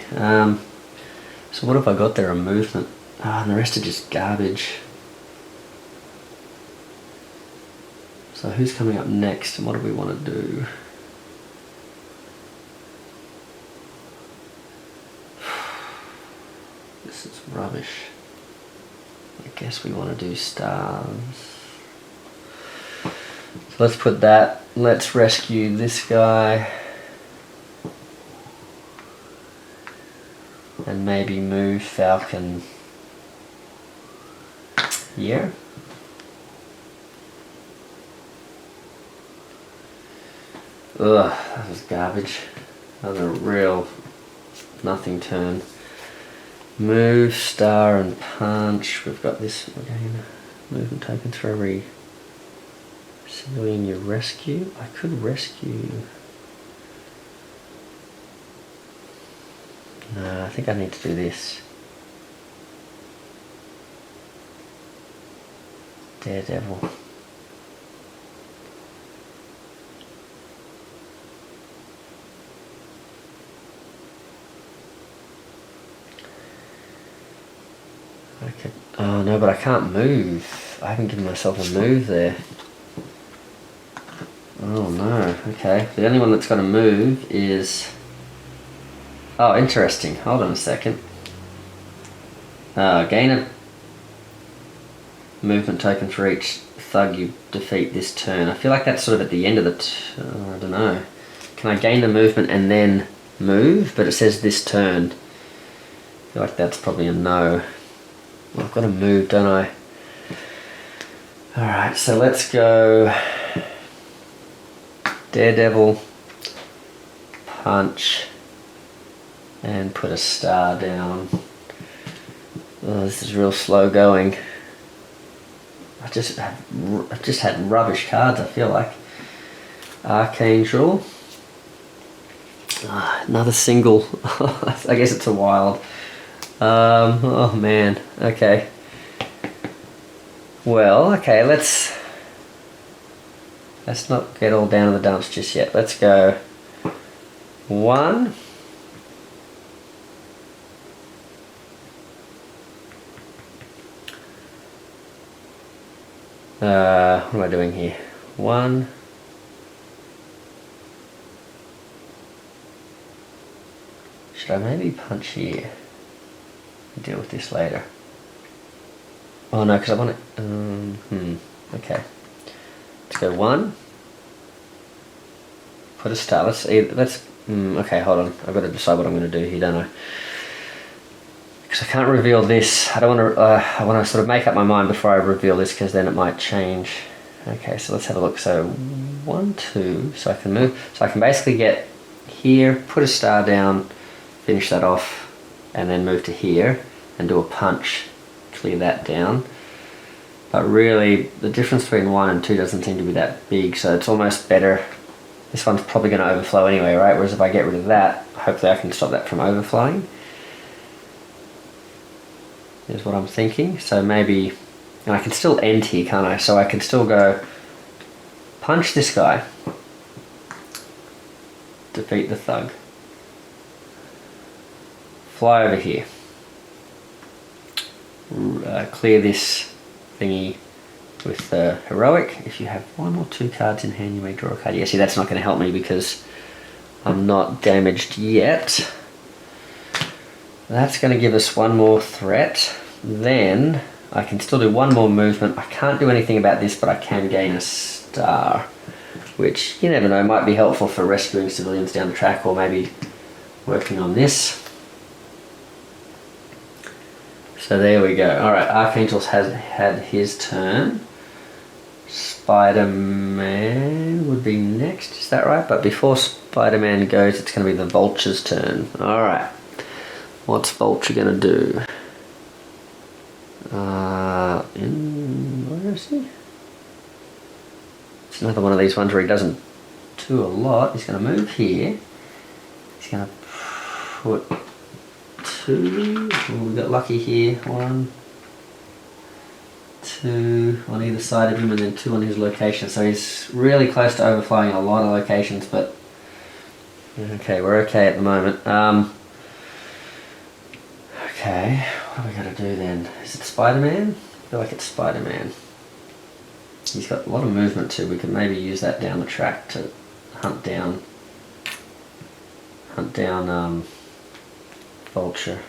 So what have I got there? A movement. And the rest are just garbage. So who's coming up next and what do we want to do? This is rubbish. I guess we want to do stars. So let's put that. Let's rescue this guy. and maybe move Falcon here. Ugh, that was garbage. That was a real nothing turn. Move, star, and punch. We've got this again. Movement tokens for every civilian you rescue. I could rescue. No, I think I need to do this. Daredevil. Okay. Oh no, but I can't move. I haven't given myself a move there. Oh no, okay. The only one that's got to move is... Oh, interesting. Hold on a second. Gain a movement token for each thug you defeat this turn. I feel like that's sort of at the end of the I don't know. Can I gain the movement and then move? But it says this turn. I feel like that's probably a no. Well, I've got to move, don't I? Alright, so let's go Daredevil, punch, and put a star down. Oh, this is real slow going. I've just had rubbish cards, I feel like. Archangel. Another single. I guess it's a wild. Oh man, okay. Well, okay, let's not get all down in the dumps just yet. Let's go 1. What am I doing here? 1. Should I maybe punch here? Deal with this later. Oh no, because I want it. Okay. Let's go 1. Put a star. Okay, hold on. I've got to decide what I'm going to do here, don't I? Because I can't reveal this. I don't want to. I want to sort of make up my mind before I reveal this, because then it might change. Okay, so let's have a look. So 1, 2. So I can move. So I can basically get here, put a star down, finish that off, and then move to here and do a punch, clear that down. But really, the difference between 1 and 2 doesn't seem to be that big, so it's almost better. This one's probably going to overflow anyway, right? Whereas if I get rid of that, hopefully I can stop that from overflowing. Is what I'm thinking. So maybe, and I can still end here, can't I? So I can still go punch this guy, defeat the thug, fly over here, clear this thingy with the heroic. If you have 1 or 2 cards in hand, you may draw a card. Yeah, see, that's not going to help me because I'm not damaged yet. That's going to give us 1 more threat. Then I can still do 1 more movement. I can't do anything about this, but I can gain a star, which, you never know, might be helpful for rescuing civilians down the track, or maybe working on this. So there we go. Alright, Archangel's has had his turn. Spider-Man would be next, is that right? But before Spider-Man goes, it's going to be the Vulture's turn. Alright. What's Vulture going to do? Where is he? It's another one of these ones where he doesn't do a lot. He's going to move here. He's going to put 2. Oh, we got lucky here. 1, 2 on either side of him, and then 2 on his location. So he's really close to overflowing a lot of locations, but okay, we're okay at the moment. Okay, what are we going to do then? Is it Spider-Man? I feel like it's Spider-Man. He's got a lot of movement too. We could maybe use that down the track to hunt down Vulture.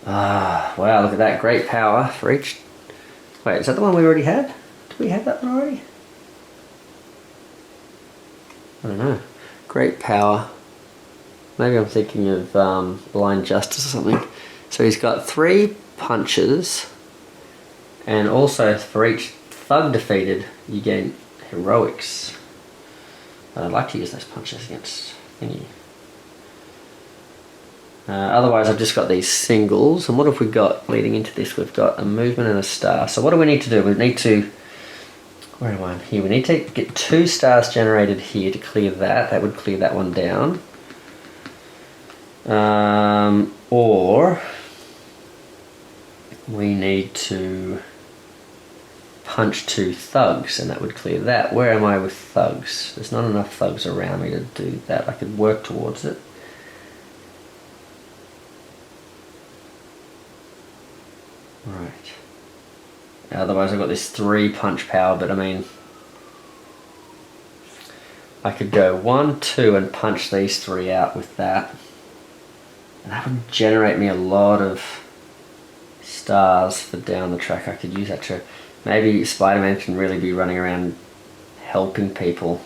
Ah, wow, look at that. Great power for each... Wait, is that the one we already had? Did we have that one already? I don't know. Great power Maybe I'm thinking of Blind Justice or something. So he's got 3 punches, and also for each thug defeated, you gain heroics. But I'd like to use those punches against thingy. Otherwise I've just got these singles, and what have we got leading into this? We've got a movement and a star. So what do we need to do? We need to, where am I? Here, we need to get 2 stars generated here to clear that. That would clear that one down. Or we need to punch 2 thugs, and that would clear that. Where am I with thugs? There's not enough thugs around me to do that. I could work towards it. Right. Otherwise I've got this 3 punch power, but I mean, I could go 1, 2 and punch these 3 out with that. And that would generate me a lot of stars for down the track. I could use that to, maybe Spider-Man can really be running around helping people.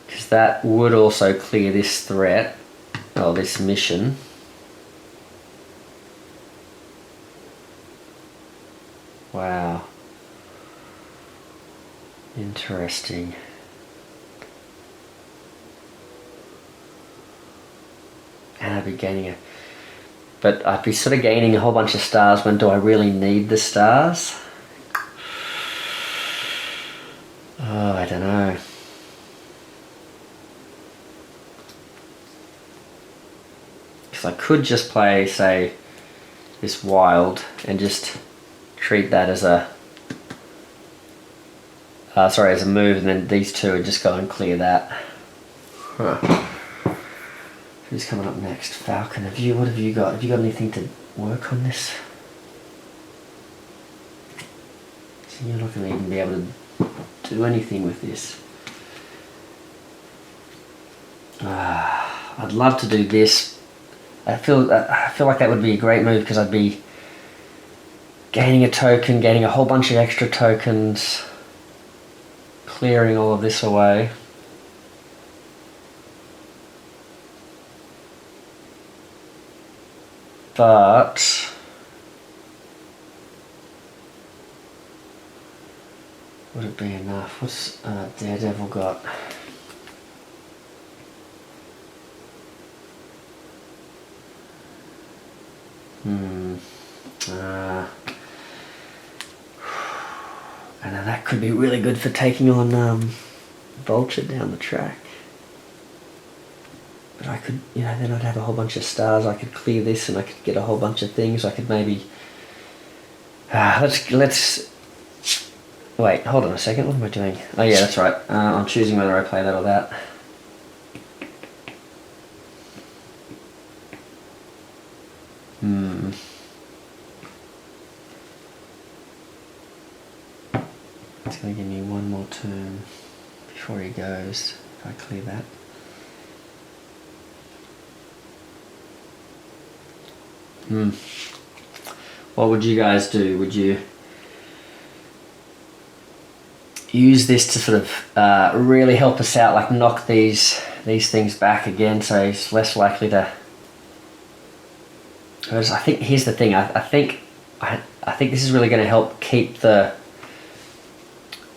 Because that would also clear this threat, or this mission. Wow. Interesting. And I'd be gaining a... But I'd be sort of gaining a whole bunch of stars when do I really need the stars? Oh, I don't know. Because I could just play, say, this wild and just treat that as a... as a move, and then these 2 would just go and clear that. Huh. Who's coming up next? Falcon, what have you got? Have you got anything to work on this? So you're not going to even be able to do anything with this. I'd love to do this. I feel like that would be a great move, because I'd be gaining a token, gaining a whole bunch of extra tokens, clearing all of this away. But would it be enough? What's Daredevil got? And that could be really good for taking on Vulture down the track. But I could, then I'd have a whole bunch of stars. I could clear this and I could get a whole bunch of things. I could maybe... let's... Wait, hold on a second. What am I doing? Oh yeah, that's right. I'm choosing whether I play that or that. It's going to give me one more turn before he goes, if I clear that. What would you guys do? Would you use this to sort of really help us out, like knock these things back again, so he's less likely to... Because I think, here's the thing, I think this is really going to help keep the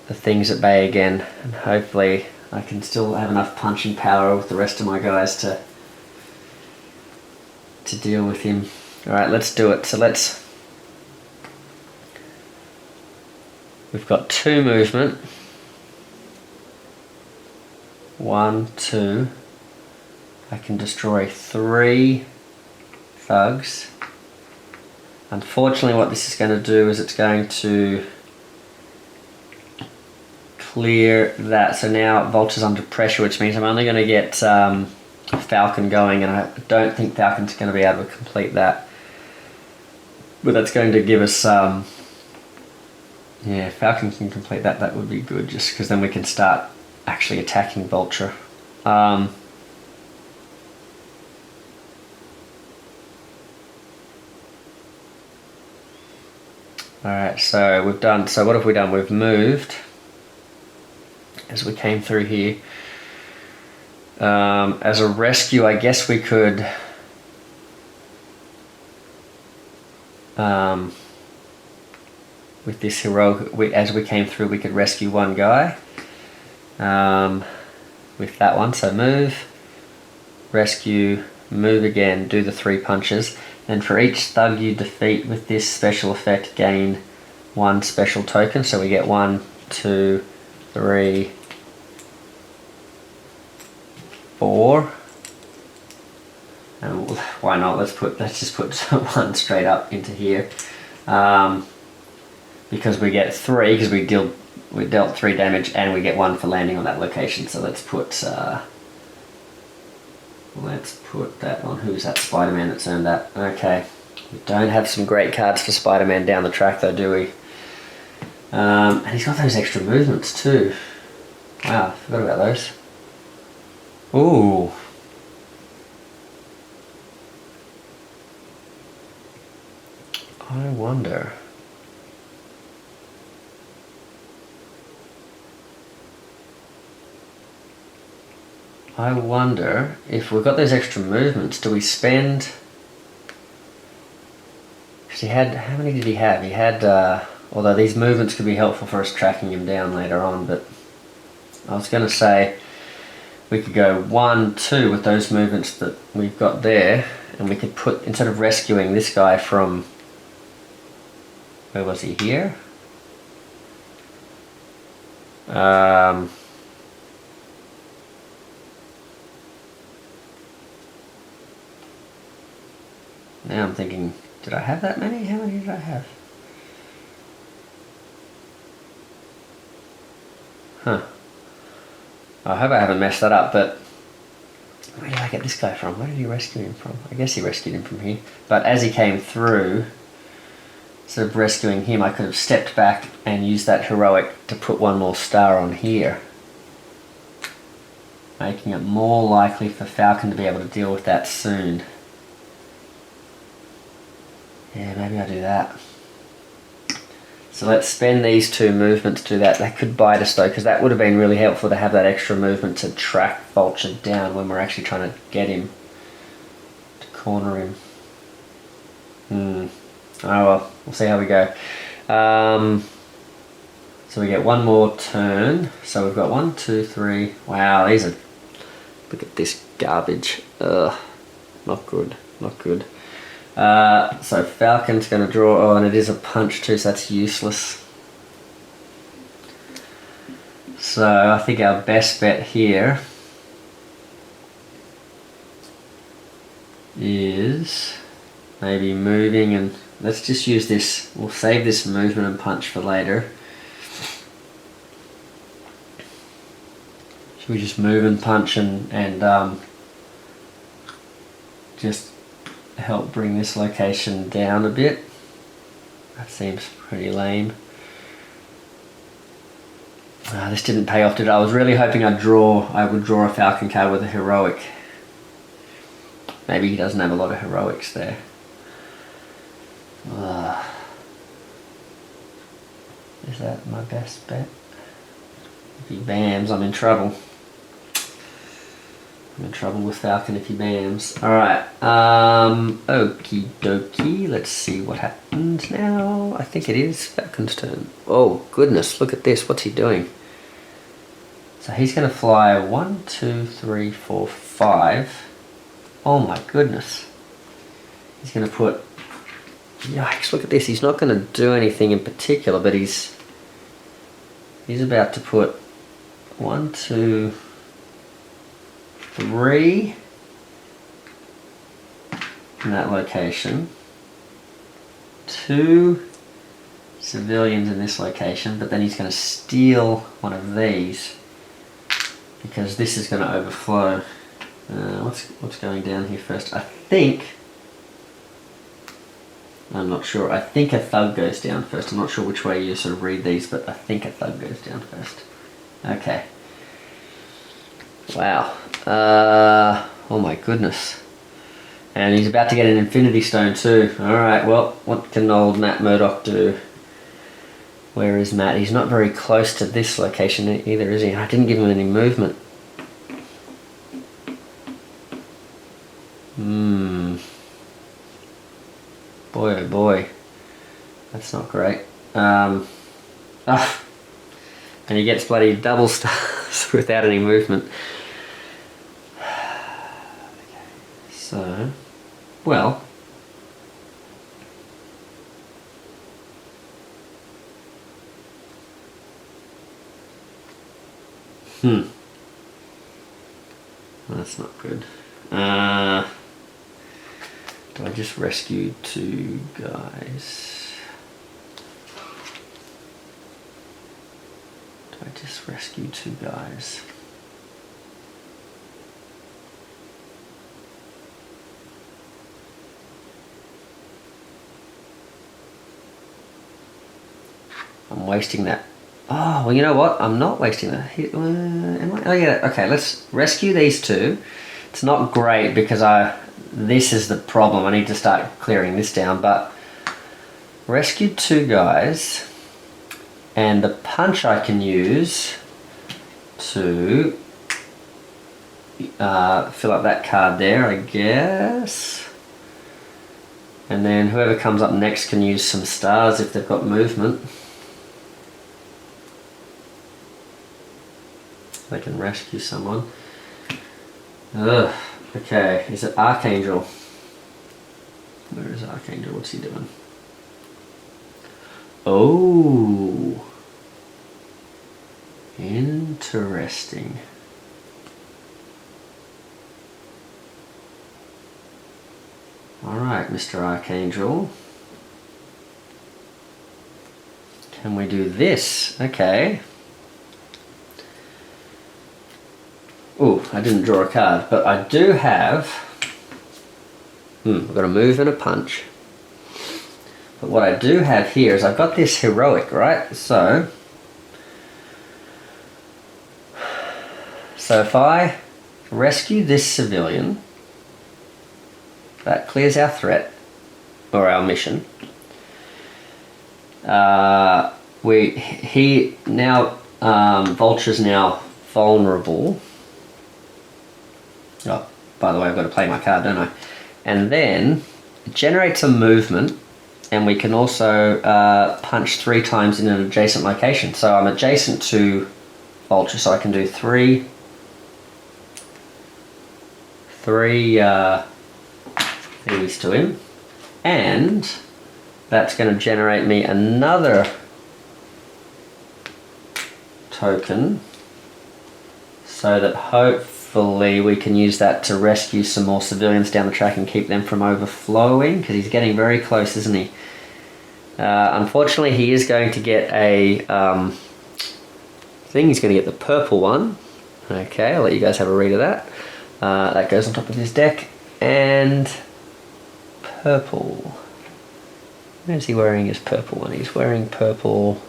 things at bay again, and hopefully I can still have enough punching power with the rest of my guys to deal with him. Alright, let's do it. So we've got 2 movement. 1, 2. I can destroy 3 thugs. Unfortunately, what this is going to do is it's going to clear that. So now Vulture's under pressure, which means I'm only going to get Falcon going, and I don't think Falcon's going to be able to complete that. But that's going to give us... yeah, if Falcon can complete that, that would be good, just because then we can start actually attacking Vulture. Alright, so we've done... So what have we done? We've moved as we came through here. As a rescue, I guess we could with this heroic, as we came through, we could rescue one guy with that one. So move, rescue, move again, do the 3 punches. And for each thug you defeat with this special effect, gain 1 special token. So we get 1, 2, 3, 4. And why not? Let's just put 1 straight up into here, because we get 3 because we dealt 3 damage, and we get 1 for landing on that location. So let's put that on. Who's that? Spider-Man that's earned that. Okay, we don't have some great cards for Spider-Man down the track though, do we? And he's got those extra movements too. Wow, forgot about those. Ooh. I wonder. If we've got those extra movements, do we spend... Because he had... How many did he have? He had... although these movements could be helpful for us tracking him down later on, but... I was going to say... We could go 1, 2 with those movements that we've got there, and we could put... Instead of rescuing this guy from... Where was he? Here? Now I'm thinking, did I have that many? How many did I have? Huh. I hope I haven't messed that up, but where did I get this guy from? Where did he rescue him from? I guess he rescued him from here. But as he came through, instead of rescuing him, I could have stepped back and used that heroic to put 1 more star on here, making it more likely for Falcon to be able to deal with that soon. Yeah, maybe I'll do that. So let's spend these 2 movements to do that. That could bite us though, because that would have been really helpful to have that extra movement to track Vulture down when we're actually trying to get him, to corner him. Oh well, we'll see how we go. So we get 1 more turn. So we've got 1, 2, 3. Wow, these are... Look at this garbage. Ugh, not good, not good. So Falcon's going to draw... Oh, and it is a punch too, so that's useless. So I think our best bet here is maybe moving, and let's just use this. We'll save this movement and punch for later. Should we just move and punch and just help bring this location down a bit? That seems pretty lame. This didn't pay off, did it? I was really hoping I would draw a Falcon card with a heroic. Maybe he doesn't have a lot of heroics there. Is that my best bet? If he bams, I'm in trouble. I'm in trouble with Falcon if he bams. Alright, okie dokie. Let's see what happens now. I think it is Falcon's turn. Oh goodness, look at this. What's he doing? So he's going to fly 1, 2, 3, 4, 5. Oh my goodness. He's going to put... Yikes, look at this. He's not going to do anything in particular, but he's about to put 1, 2, 3 in that location. 2 civilians in this location, but then he's going to steal one of these because this is going to overflow. What's going down here first? I'm not sure. I think a thug goes down first. I'm not sure which way you sort of read these, but I think a thug goes down first. Okay. Wow. Oh my goodness. And he's about to get an Infinity Stone too. Alright, well, what can old Matt Murdock do? Where is Matt? He's not very close to this location either, is he? I didn't give him any movement. gets bloody double stars without any movement. So, well, that's not good. Do I just rescue 2 guys? Do I just rescue 2 guys? I'm wasting that. Oh, well, you know what? I'm not wasting that. Am I? Oh, yeah. Okay, let's rescue these 2. It's not great because this is the problem. I need to start clearing this down, but rescue 2 guys, and the punch I can use to fill up that card there, I guess. And then whoever comes up next can use some stars if they've got movement. They can rescue someone. Ugh. Okay, is it Archangel? Where is Archangel? What's he doing? Oh, interesting. Alright, Mr. Archangel. Can we do this? Okay. Ooh, I didn't draw a card, but I do have... I've got a move and a punch. But what I do have here is I've got this heroic, right? So if I rescue this civilian, that clears our threat, or our mission. Vulture's now vulnerable. Oh, by the way, I've got to play my card, don't I? And then it generates a movement, and we can also punch 3 times in an adjacent location. So I'm adjacent to Vulture, so I can do three things to him, and that's going to generate me another token, so that hopefully we can use that to rescue some more civilians down the track and keep them from overflowing, because he's getting very close, isn't he? Unfortunately, he is going to get a thing. He's going to get the purple one. Okay, I'll let you guys have a read of that. That goes on top of his deck. And purple. Where's he wearing his purple one? He's wearing purple.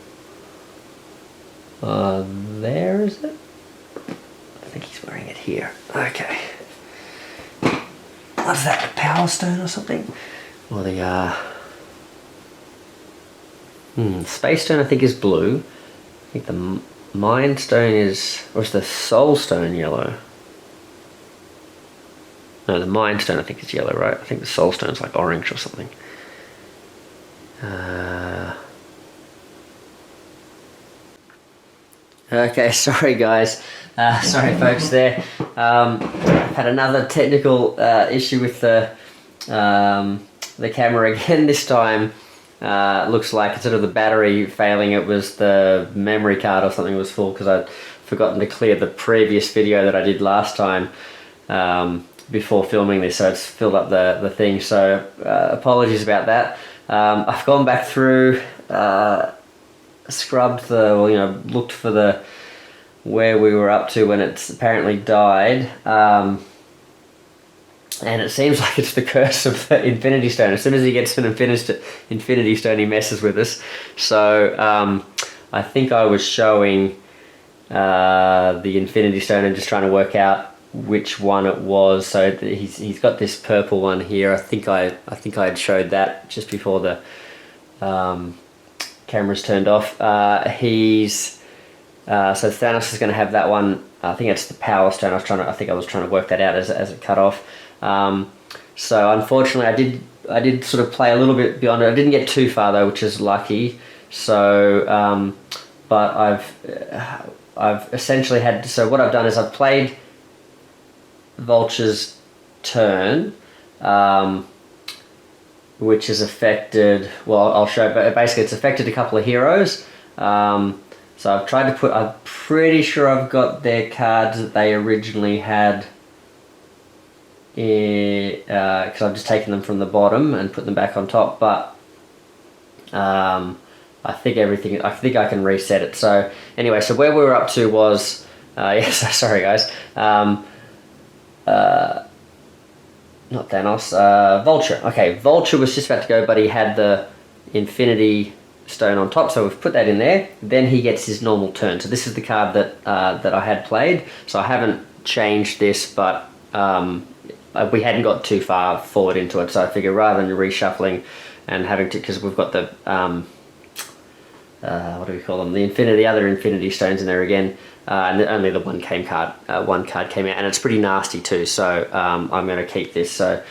There, is it? I think he's wearing it here. Okay. What's that, the Power Stone or something? Or the Space Stone I think is blue. I think the Mind Stone is, or is the Soul Stone yellow? No, the Mind Stone I think is yellow, right? I think the Soul Stone's like orange or something. Okay, sorry guys. Sorry folks there. I've had another technical issue with the camera again. This time looks like instead of the battery failing, it was the memory card or something was full, because I'd forgotten to clear the previous video that I did last time before filming this, so it's filled up the thing. So apologies about that. I've gone back through, scrubbed looked for where we were up to when it's apparently died, and it seems like it's the curse of the Infinity Stone. As soon as he gets an Infinity Stone, he messes with us. So I think I was showing the Infinity Stone and just trying to work out which one it was. So he's got this purple one here. I think I had showed that just before the cameras turned off. So Thanos is going to have that one. I think it's the Power Stone. I think I was trying to work that out as it cut off. So unfortunately, I did sort of play a little bit beyond it. I didn't get too far though, which is lucky. So but I've essentially had, so what I've done is I've played Vulture's turn, which has affected, well, I'll show, but basically it's affected a couple of heroes. So I've tried to put, I'm pretty sure I've got their cards that they originally had, because I've just taken them from the bottom and put them back on top, but I think I can reset it. So anyway, so where we were up to was, yes, sorry guys, not Thanos, Vulture. Okay, Vulture was just about to go, but he had the Infinity Stone on top, so we've put that in there. Then he gets his normal turn. So this is the card that that I had played. So I haven't changed this, but we hadn't got too far forward into it. So I figured rather than reshuffling and having to, because we've got the what do we call them? The other Infinity Stones in there again. And only the one card came out, and it's pretty nasty too. So I'm going to keep this. So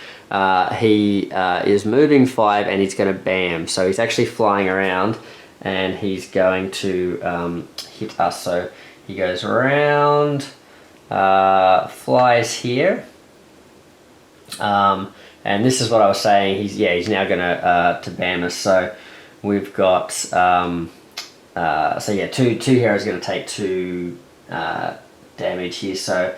he is moving 5, and he's going to bam. So he's actually flying around, and he's going to hit us. So he goes around, flies here, and this is what I was saying. He's now going to bam us. So we've got so yeah, two heroes are going to take 2 damage here. So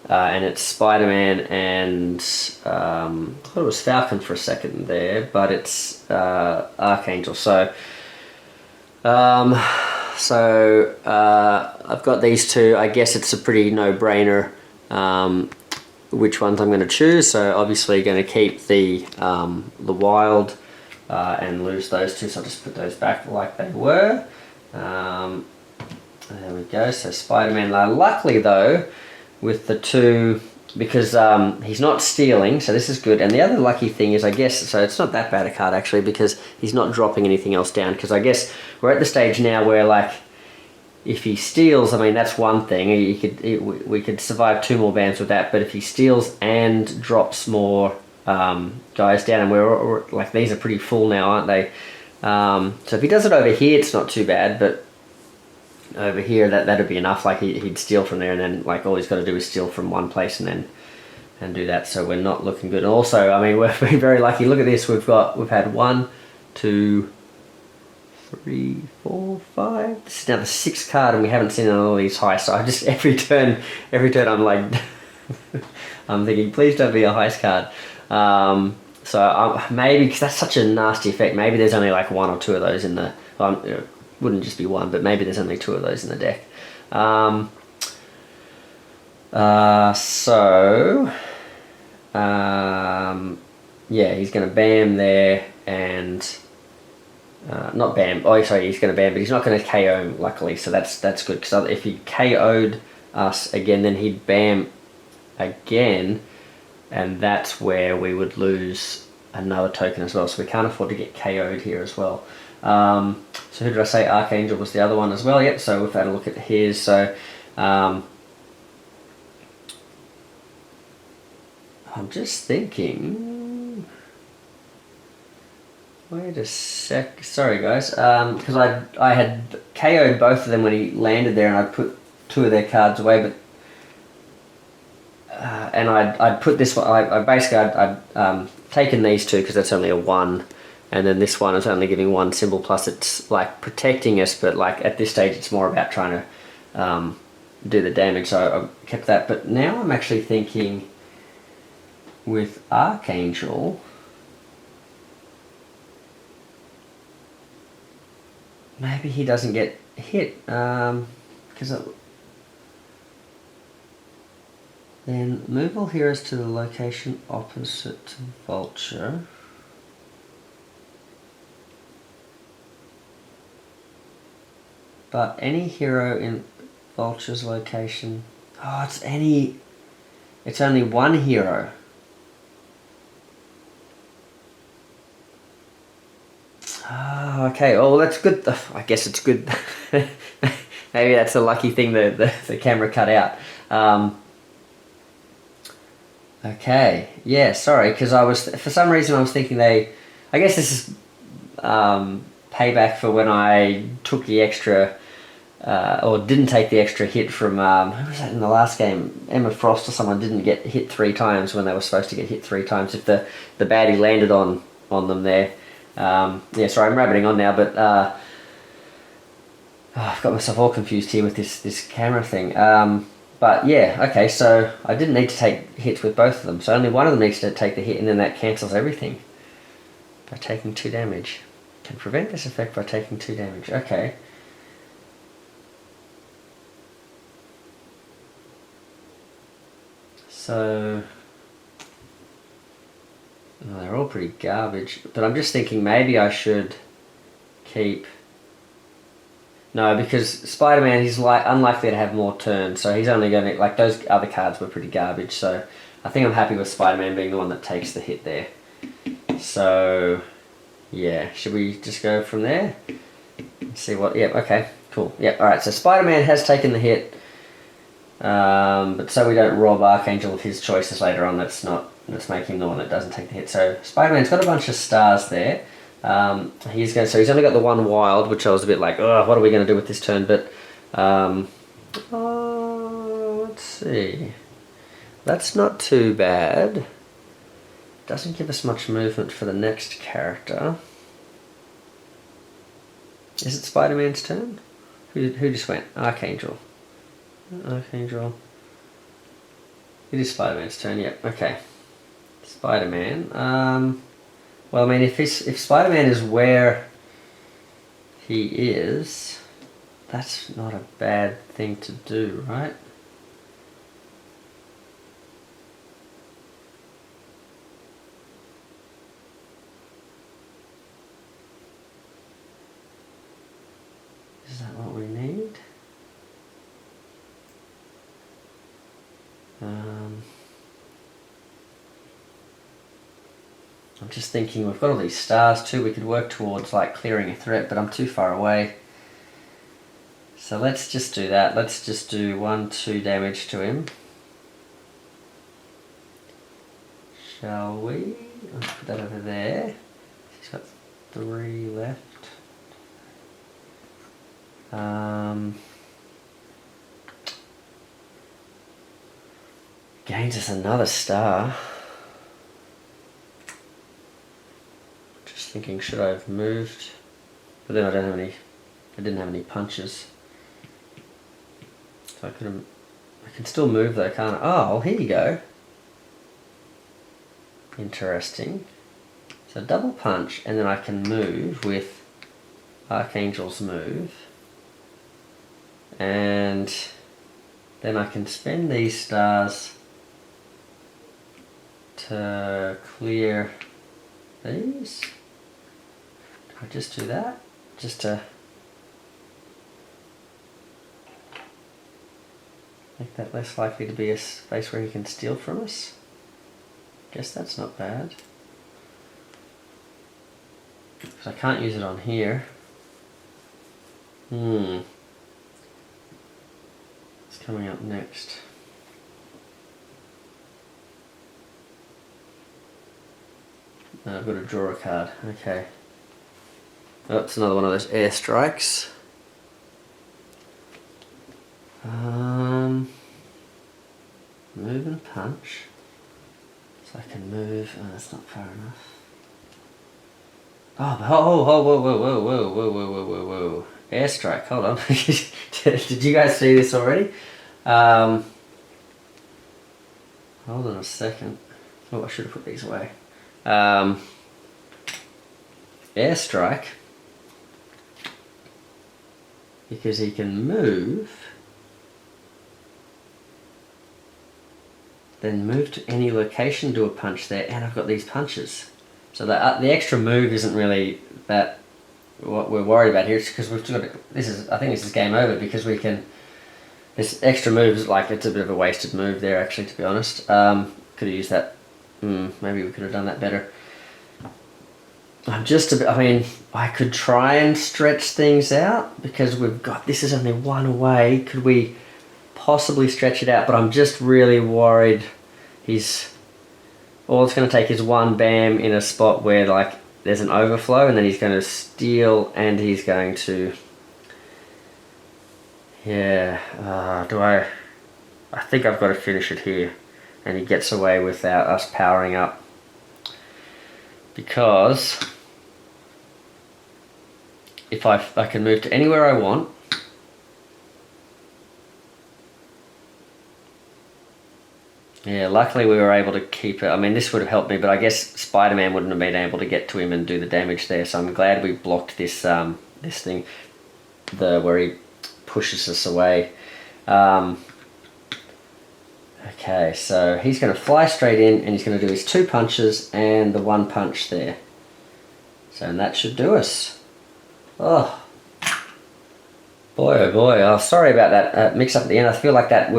and it's Spider-Man and I thought it was Falcon for a second there, but it's Archangel. So I've got these two. I guess it's a pretty no-brainer which ones I'm going to choose. So obviously going to keep the wild and lose those two. So I'll just put those back like they were. There we go. So Spider-Man. Luckily though, with the 2, because he's not stealing, so this is good. And the other lucky thing is, I guess, so it's not that bad a card actually, because he's not dropping anything else down. Because I guess we're at the stage now where, like, if he steals, I mean, that's one thing. We could survive 2 more bans with that. But if he steals and drops more guys down, and we're like, these are pretty full now, aren't they? So if he does it over here, it's not too bad, but over here that'd be enough. Like he'd steal from there, and then like all he's got to do is steal from one place and do that. So we're not looking good. And also, I mean, we've been very lucky. Look at this. We've had 1, 2, 3, 4, 5. This is now the 6th card, and we haven't seen all these high. So I just every turn I'm like, I'm thinking, please don't be a heist card. So maybe, because that's such a nasty effect, maybe there's only like 1 or 2 of those in the, it wouldn't just be 1, but maybe there's only 2 of those in the deck. Yeah, he's going to bam there, and not bam, oh sorry, he's going to bam, but he's not going to KO him, luckily, so that's good, because if he KO'd us again, then he'd bam again, and that's where we would lose another token as well. So we can't afford to get KO'd here as well. So who did I say? Archangel was the other one as well. Yep, so we've had a look at his. So I'm just thinking, wait a sec, sorry guys, because I had KO'd both of them when he landed there, and I put 2 of their cards away, but and I'd put this one, I'd taken these 2 because that's only a 1, and then this one is only giving 1 symbol, plus it's like protecting us, but like at this stage it's more about trying to do the damage, so I kept that. But now I'm actually thinking with Archangel, maybe he doesn't get hit, because then move all heroes to the location opposite to Vulture. But any hero in Vulture's location, it's only 1 hero. Oh, okay, oh, well, that's good. I guess it's good. Maybe that's a lucky thing that the camera cut out. Okay, yeah, sorry, because for some reason I was thinking I guess this is payback for when I took the extra or didn't take the extra hit from, who was that in the last game? Emma Frost or someone didn't get hit 3 times when they were supposed to get hit 3 times if the baddie landed on them there. Yeah, sorry, I'm rabbiting on now, but I've got myself all confused here with this camera thing. But yeah, okay, so I didn't need to take hits with both of them, so only one of them needs to take the hit, and then that cancels everything by taking 2 damage. Can prevent this effect by taking 2 damage. Okay. So, oh, they're all pretty garbage, but I'm just thinking maybe I should keep... No, because Spider-Man, he's unlikely to have more turns, so he's only going to... Like, those other cards were pretty garbage, so I think I'm happy with Spider-Man being the one that takes the hit there. So, yeah, should we just go from there? See what... Yep, okay, cool. Yep, alright, so Spider-Man has taken the hit. But so we don't rob Archangel of his choices later on, let's make him the one that doesn't take the hit. So Spider-Man's got a bunch of stars there. He's only got the 1 wild, which I was a bit like, oh, what are we going to do with this turn? But let's see. That's not too bad. Doesn't give us much movement for the next character. Is it Spider-Man's turn? Who just went? Archangel. Archangel. It is Spider-Man's turn, yep, okay. Spider-Man. Well, I mean, if Spider-Man is where he is, that's not a bad thing to do, right? Is that what we need? I'm just thinking we've got all these stars too, we could work towards like clearing a threat, but I'm too far away. So let's just do that. Let's just do 1-2 damage to him. Shall we? Let's put that over there. He's got 3 left. Gains us another star. Just thinking, should I have moved? But then I didn't have any punches. So I can still move though, can't I? Oh, well, here you go. Interesting. So double punch, and then I can move with Archangel's move. And then I can spend these stars to clear these. I'll just do that, just to make that less likely to be a space where he can steal from us. Guess that's not bad. Because I can't use it on here. It's coming up next. No, I've got to draw a card. Okay. Oh, it's another one of those airstrikes. Move and punch. So I can move. Oh, that's not far enough. Whoa. Airstrike, hold on. Did you guys see this already? Hold on a second. Oh, I should have put these away. Airstrike, because he can move, then move to any location, do a punch there, and I've got these punches. So the extra move isn't really that what we're worried about here. It's because we've got I think this is game over because we can. This extra move is like it's a bit of a wasted move there, actually, to be honest. Could have used that. Maybe we could have done that better. I'm just a bit. I mean, I could try and stretch things out because we've got. This is only 1 away. Could we possibly stretch it out? But I'm just really worried. All it's going to take is 1 bam in a spot where like there's an overflow, and then he's going to steal, and he's going to Yeah, I think I've got to finish it here, and he gets away without us powering up, because if I can move to anywhere I want. Yeah, luckily we were able to keep it. I mean, this would have helped me, but I guess Spider-Man wouldn't have been able to get to him and do the damage there. So I'm glad we blocked this this thing, where he pushes us away. Okay, so he's going to fly straight in, and he's going to do his 2 punches and the 1 punch there. So, and that should do us. Oh. Boy, oh boy. Oh, sorry about that mix up at the end. I feel like that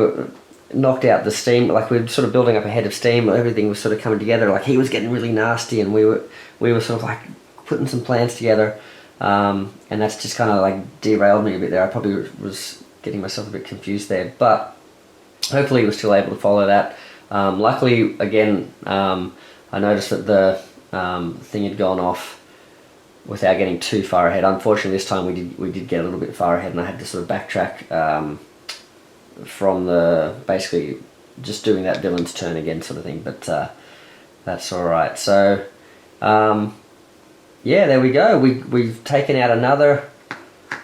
knocked out the steam. Like we were sort of building up a head of steam. Everything was sort of coming together. Like he was getting really nasty, and we were sort of like putting some plans together. And that's just kind of like derailed me a bit there. I probably was getting myself a bit confused there, but hopefully he was still able to follow that. Luckily, again, I noticed that the thing had gone off without getting too far ahead. Unfortunately, this time we did get a little bit far ahead, and I had to sort of backtrack from basically just doing that villain's turn again sort of thing. But that's all right. So yeah, there we go. We've taken out another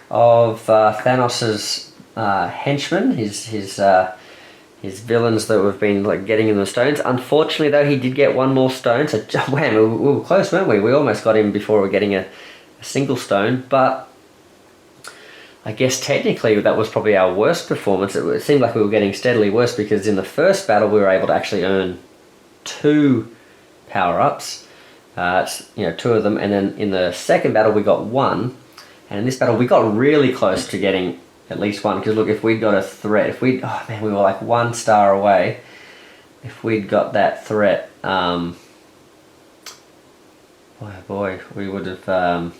of Thanos's henchmen, his villains that we've been like getting in the stones. Unfortunately, though, he did get 1 more stone. So man, we were close, weren't we? We almost got him before we were getting a single stone. But I guess technically that was probably our worst performance. It seemed like we were getting steadily worse, because in the first battle we were able to actually earn 2 power-ups. 2 of them, and then in the second battle we got 1, and in this battle we got really close to getting at least 1, because look, if we'd got a threat, we were like 1 star away. If we'd got that threat, boy, we would have,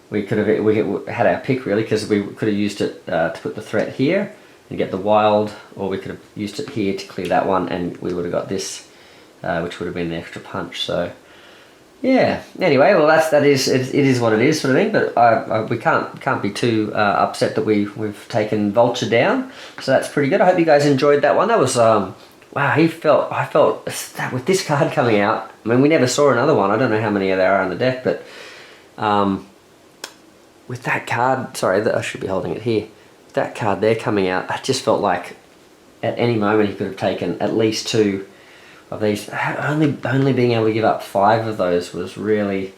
we had our pick really, because we could have used it to put the threat here and get the wild, or we could have used it here to clear that one, and we would have got this, which would have been the extra punch. So yeah. Anyway, well, it is what it is, sort of thing. But we can't be too upset that we've taken Vulture down. So that's pretty good. I hope you guys enjoyed that one. That was wow. I felt that with this card coming out. I mean, we never saw another one. I don't know how many there are on the deck, but with that card, sorry, I should be holding it here. That card there coming out, I just felt like at any moment he could have taken at least 2 of these. Only being able to give up 5 of those was really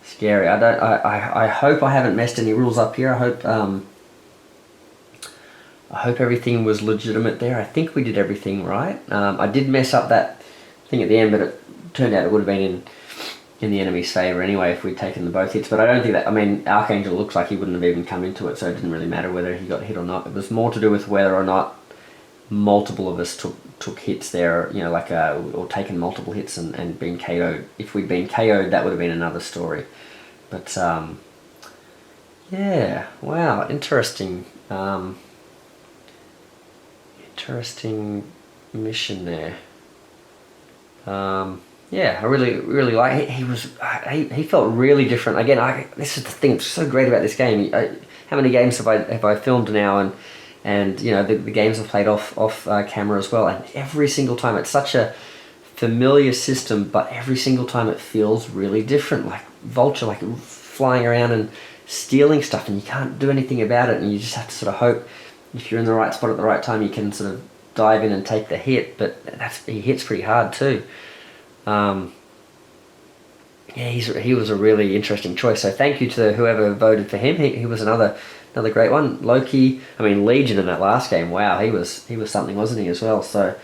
scary. I hope I haven't messed any rules up here. I hope everything was legitimate there. I think we did everything right. I did mess up that thing at the end, but it turned out it would have been in the enemy's favour anyway if we'd taken the both hits. But I don't think that, I mean, Archangel looks like he wouldn't have even come into it, so it didn't really matter whether he got hit or not. It was more to do with whether or not multiple of us took hits there, or taken multiple hits and been KO'd. If we'd been KO'd, that would have been another story. But yeah, wow, interesting mission there. Yeah, I really like. He felt really different. Again, this is the thing that's so great about this game. How many games have I filmed now, and the games I've played off camera as well, and every single time it's such a familiar system, but every single time it feels really different. Like Vulture, like flying around and stealing stuff, and you can't do anything about it, and you just have to sort of hope if you're in the right spot at the right time, you can sort of dive in and take the hit. But he hits pretty hard too. Yeah, he was a really interesting choice. So thank you to whoever voted for him. He was another great one. Loki, I mean Legion in that last game. Wow, he was something, wasn't he, as well? So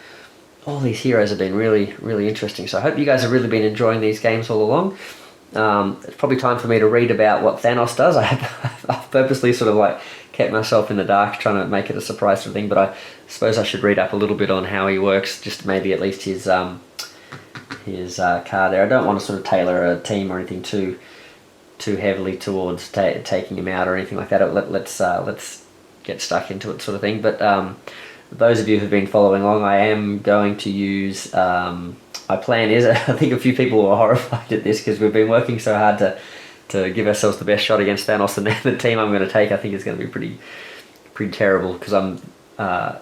all these heroes have been really interesting. So I hope you guys have really been enjoying these games all along. It's probably time for me to read about what Thanos does. I've purposely sort of like kept myself in the dark, trying to make it a surprise sort of thing. But I suppose I should read up a little bit on how he works, just maybe at least his card there. I don't want to sort of tailor a team or anything too heavily towards taking him out or anything like that. Let's get stuck into it, sort of thing. But those of you who've been following along, I am going to use. My plan is, I think a few people were horrified at this because we've been working so hard to give ourselves the best shot against Thanos, and the team I'm going to take, I think, is going to be pretty pretty terrible because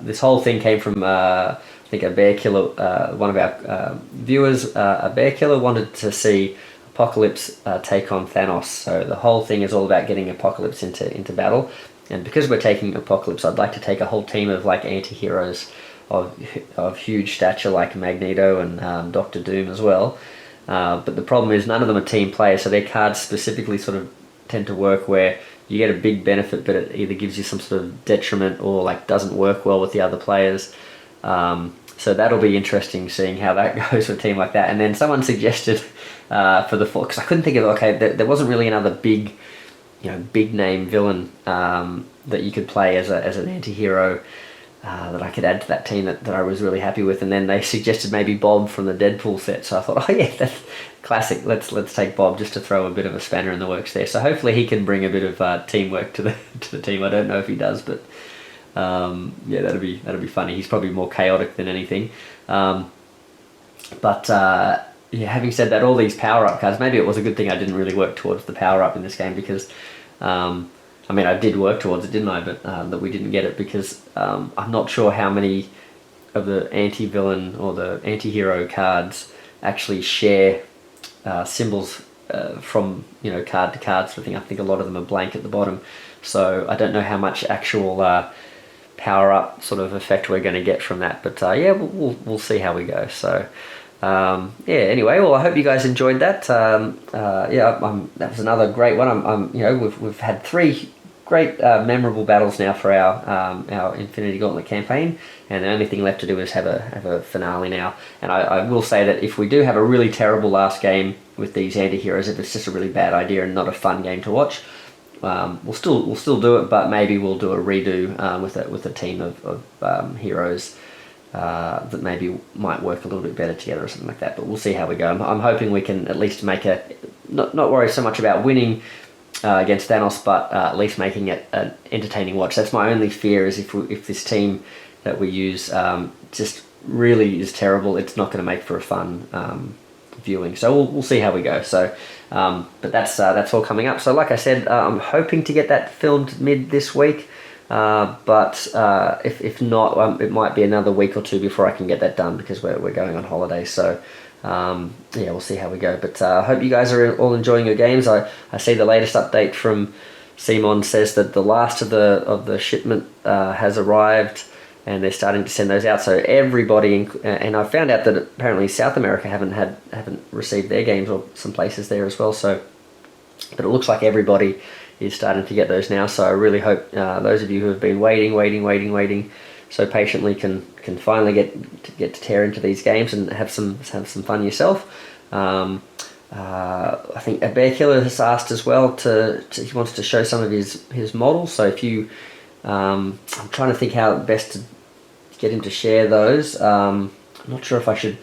this whole thing came from I think a bear killer. One of our viewers, a bear killer, wanted to see Apocalypse take on Thanos. So the whole thing is all about getting Apocalypse into battle. And because we're taking Apocalypse, I'd like to take a whole team of like anti-heroes of huge stature like Magneto and Doctor Doom as well. But the problem is none of them are team players, so their cards specifically sort of tend to work where you get a big benefit, but it either gives you some sort of detriment or like doesn't work well with the other players. So that'll be interesting seeing how that goes with a team like that. And then someone suggested for the because I couldn't think of there wasn't really another big name villain that you could play as an anti-hero that I could add to that team that I was really happy with. And then they suggested maybe Bob from the Deadpool set, so I thought, oh yeah, that's classic, let's take Bob just to throw a bit of a spanner in the works there. So hopefully he can bring a bit of teamwork to the team. I don't know if he does, but yeah, that'll be funny. He's probably more chaotic than anything. Yeah, having said that, all these power-up cards, maybe it was a good thing I didn't really work towards the power-up in this game because, I mean, I did work towards it, didn't I? But that we didn't get it because I'm not sure how many of the anti-villain or the anti-hero cards actually share symbols from, card to card sort of thing. I think a lot of them are blank at the bottom. So I don't know how much actual power-up sort of effect we're going to get from that. But yeah, we'll see how we go. So... yeah, anyway, well, I hope you guys enjoyed that. Yeah, that was another great one. We've had 3 great memorable battles now for our Infinity Gauntlet campaign, and the only thing left to do is have a finale now. And I will say that if we do have a really terrible last game with these anti-heroes, if it's just a really bad idea and not a fun game to watch, we'll still do it, but maybe we'll do a redo with a team of heroes. That maybe might work a little bit better together or something like that, but we'll see how we go. I'm hoping we can at least make not worry so much about winning against Thanos, but at least making it an entertaining watch. That's my only fear, is if this team that we use just really is terrible, it's not going to make for a fun viewing. So we'll see how we go. So but that's all coming up. So like I said, I'm hoping to get that filmed mid this week. But if not, it might be another week or 2 before I can get that done because we're going on holiday. So yeah, we'll see how we go. But I hope you guys are all enjoying your games. I see the latest update from CMON says that the last of the shipment has arrived, and they're starting to send those out. So everybody, and I found out that apparently South America haven't received their games, or some places there as well. So, but it looks like everybody is starting to get those now, so I really hope those of you who have been waiting so patiently can finally get to tear into these games and have some fun yourself. I think a bear killer has asked as well he wants to show some of his models. So if you, I'm trying to think how best to get him to share those. I'm not sure if I should,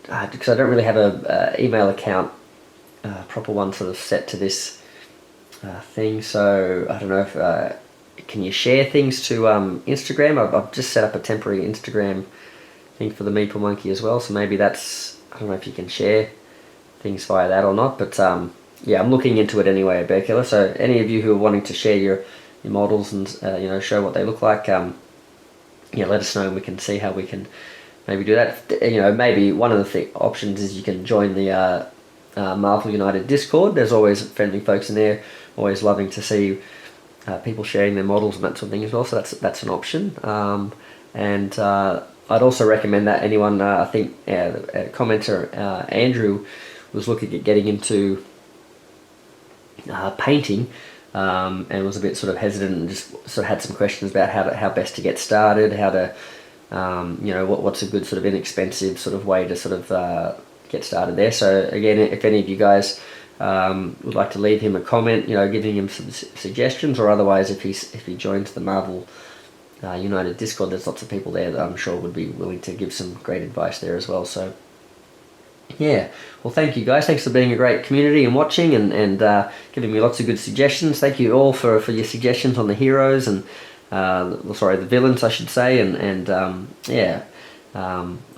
because I don't really have a email account, proper one sort of set to this thing, so I don't know if can you share things to Instagram? I've just set up a temporary Instagram thing for the Meeple Monkey as well, so maybe that's, I don't know if you can share things via that or not, but yeah, I'm looking into it anyway, Bear Killer. So any of you who are wanting to share your models and show what they look like, let us know and we can see how we can maybe do that. Maybe one of the options is you can join the Marvel United Discord. There's always friendly folks in there, always loving to see people sharing their models and that sort of thing as well, so that's an option. And I'd also recommend that anyone, I think a commenter, Andrew, was looking at getting into painting, and was a bit sort of hesitant and just sort of had some questions about how best to get started, how to what's a good sort of inexpensive sort of way to sort of get started there. So again, if any of you guys would like to leave him a comment, giving him some suggestions, or otherwise if he joins the Marvel United Discord, there's lots of people there that I'm sure would be willing to give some great advice there as well. So yeah, well, thank you guys. Thanks for being a great community and watching and giving me lots of good suggestions. Thank you all for your suggestions on the heroes and the villains, I should say, and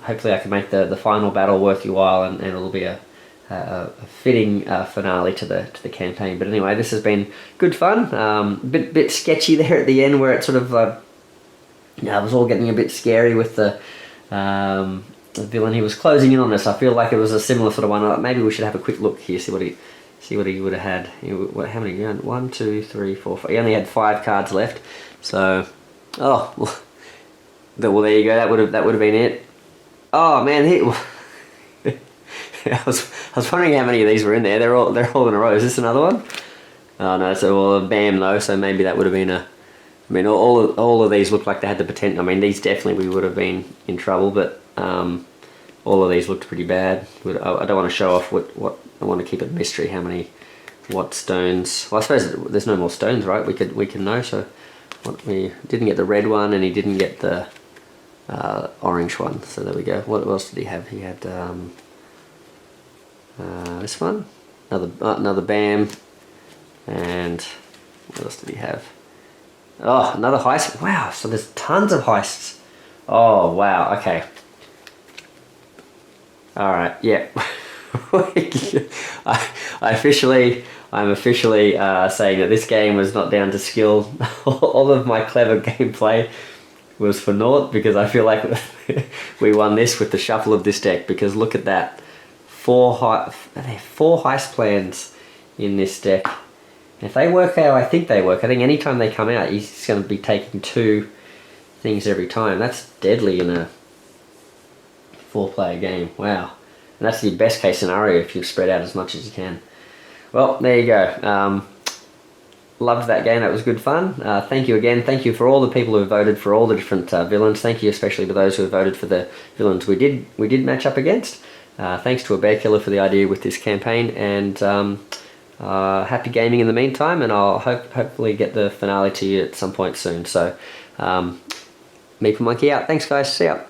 hopefully I can make the final battle worth your while, and it'll be a a fitting finale to the campaign. But anyway, this has been good fun. Bit sketchy there at the end, where it sort of it was all getting a bit scary with the villain. He was closing in on us. I feel like it was a similar sort of one. Maybe we should have a quick look here, see what he would have had. How many? 1, 2, 3, 4, 5. He only had 5 cards left. So, well, there you go. That would have been it. Oh man, I was wondering how many of these were in there. They're all in a row. Is this another one? Oh no, so a BAM though. So maybe that would have been a. I mean, all of these looked like they had the potential. I mean, these definitely we would have been in trouble, but all of these looked pretty bad. I don't want to show off what I want to keep it a mystery. What stones? Well, I suppose there's no more stones, right? We can know. So we didn't get the red one, and he didn't get the orange one. So there we go. What else did he have? He had this one, another BAM, and what else did he have? Oh, another heist. Wow, so there's tons of heists. Oh, wow, okay. Alright, yeah. I'm officially saying that this game was not down to skill. All of my clever gameplay was for naught, because I feel like we won this with the shuffle of this deck, because look at that. 4 heist plans in this deck. If they work how I think they work, I think anytime they come out, he's going to be taking 2 things every time. That's deadly in a 4-player game. Wow. And that's the best case scenario if you spread out as much as you can. Well, there you go. Loved that game. That was good fun. Thank you again. Thank you for all the people who voted for all the different villains. Thank you especially to those who have voted for the villains we did match up against. Thanks to a Bear Killer for the idea with this campaign, and happy gaming in the meantime, and I'll hopefully get the finale to you at some point soon. So, Meeple Monkey out. Thanks guys, see ya.